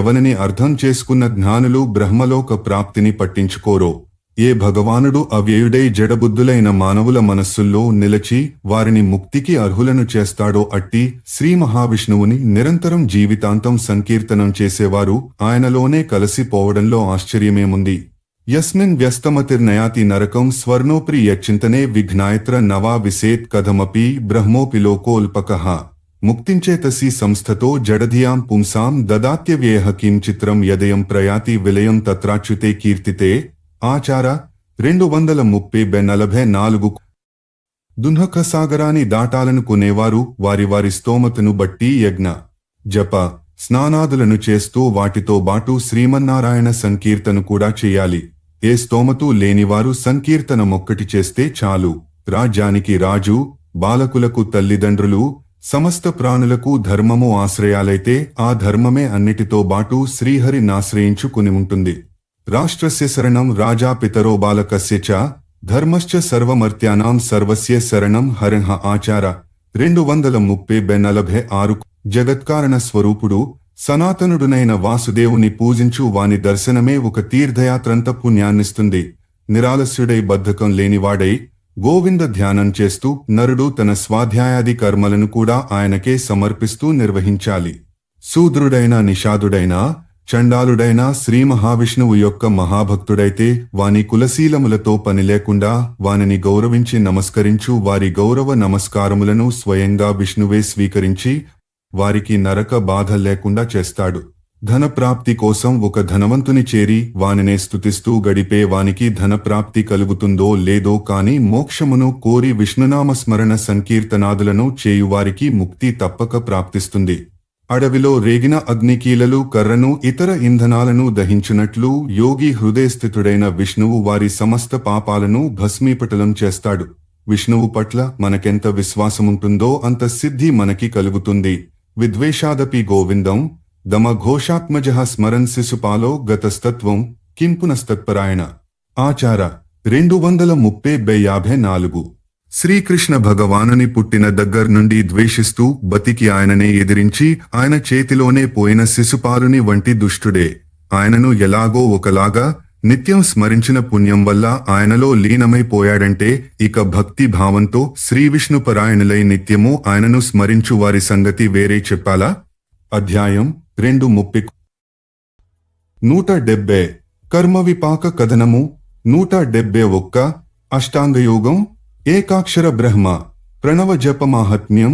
ఎవనిని అర్థం చేసుకున్న జ్ఞానులు బ్రహ్మలోక ప్రాప్తిని పట్టించుకోరో, ఏ భగవానుడు అవ్యయుడై జడబుద్ధులైన మానవుల మనస్సుల్లో నిలచి వారిని ముక్తికి అర్హులను చేస్తాడో అట్టి శ్రీ మహావిష్ణువుని నిరంతరం జీవితాంతం సంకీర్తనం చేసేవారు ఆయనలోనే కలసిపోవడంలో ఆశ్చర్యమేముంది. యస్మిన్ వ్యస్తమతిర్నయాతి నరకం స్వర్ణోప్రి యచ్చింతనే విఘ్నాయత్ర నవా విసేత్ కథమపి బ్రహ్మోపి లోకోల్పకః. ముక్తించేతసి సంస్థతో జడధియాం పుంసాం దదాత్యవ్యేహ కిం చిత్రం యదయం ప్రయాతి విలయం తత్రాచ్యుతే కీర్తితే. ఆచార 230-44. దున్హక సాగరాన్ని దాటాలనుకునేవారు వారి వారి స్తోమతను బట్టి యజ్ఞ జప స్నానాదులను చేస్తూ వాటితో బాటు శ్రీమన్నారాయణ సంకీర్తను కూడా చెయ్యాలి. ఏ స్తోమతూ లేనివారు సంకీర్తనమొక్కటి చేస్తే చాలు. రాజ్యానికి రాజు, బాలకులకు తల్లిదండ్రులు, సమస్త ప్రాణులకు ధర్మము ఆశ్రయాలైతే ఆ ధర్మమే అన్నిటితో బాటు శ్రీహరి నాశ్రయించుకుని ఉంటుంది. రాష్ట్రస్య శరణం రాజా పితరో బాలకస్య చ ధర్మశ్చ సర్వమర్త్యానాం సర్వస్య శరణం హరిః. ఆచార 230-46. జగత్కారణ స్వరూపుడు సనాతనుడునైన వాసుదేవుని పూజించు వాని దర్శనమే ఒక తీర్థయాత్రంత పుణ్యాన్నిస్తుంది. నిరాలస్యుడై బద్ధకం లేనివాడై గోవింద ధ్యానం చేస్తూ నరుడు తన స్వాధ్యాయాది కర్మలను కూడా ఆయనకే సమర్పిస్తూ నిర్వహించాలి. శూద్రుడైన నిషాదుడైనా చండాలుడైన శ్రీ మహావిష్ణువు యొక్క మహాభక్తుడైతే వాని కులశీలములతో పనిలేకుండా వానిని గౌరవించి నమస్కరించు వారి గౌరవ నమస్కారములను స్వయంగా విష్ణువే స్వీకరించి వారికి నరక బాధ లేకుండా చేస్తాడు. ధనప్రాప్తి కోసం ఒక ధనవంతుని చేరి వానినే స్తుతిస్తూ గడిపే వానికి ధనప్రాప్తి కలుగుతుందో లేదో కాని మోక్షమును కోరి విష్ణునామస్మరణ సంకీర్తనాదులను చేయువారికి ముక్తి తప్పక ప్రాప్తిస్తుంది. అడవిలో రేగిన అగ్నికీలలు కర్రను ఇతర ఇంధనాలను దహించునట్లు యోగి హృదయస్థితుడైన విష్ణువు వారి సమస్త పాపాలను భస్మీపటలం చేస్తాడు. విష్ణువు పట్ల మనకెంత విశ్వాసముంటుందో అంత సిద్ధి మనకి కలుగుతుంది. విద్వేషాదపి గోవిందం దమఘోషాత్మజః స్మరన్ శిశుపాలో గతస్తత్వం కిం పునస్తత్పరాయణ. ఆచార 230-54. శ్రీకృష్ణ భగవానుని పుట్టిన దగ్గర్నుండి ద్వేషిస్తూ బతికి ఆయననే ఎదిరించి ఆయన చేతిలోనే పోయిన శిశుపాలుని వంటి దుష్టుడే. ఆయనను ఎలాగో ఒకలాగా నిత్యం స్మరించిన పుణ్యం వల్ల ఆయనలో లీనమైపోయాడంటే ఇక భక్తి భావంతో శ్రీవిష్ణుపరాయణులై నిత్యము ఆయనను స్మరించు వారి సంగతి వేరే చెప్పాలా? అధ్యాయం 2:30. 170. కర్మవిపాక కథనము 171. అష్టాంగయోగం ఏకాక్షర బ్రహ్మ ప్రణవ జప మాహాత్మ్యం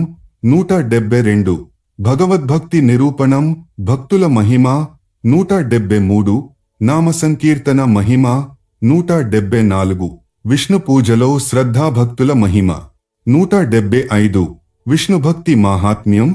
172. భగవద్భక్తి నిరూపణం భక్తుల మహిమ 173. నామ సంకీర్తన మహిమ 174. విష్ణు పూజలో శ్రద్ధాభక్తుల మహిమ 175. విష్ణుభక్తి మాహాత్మ్యం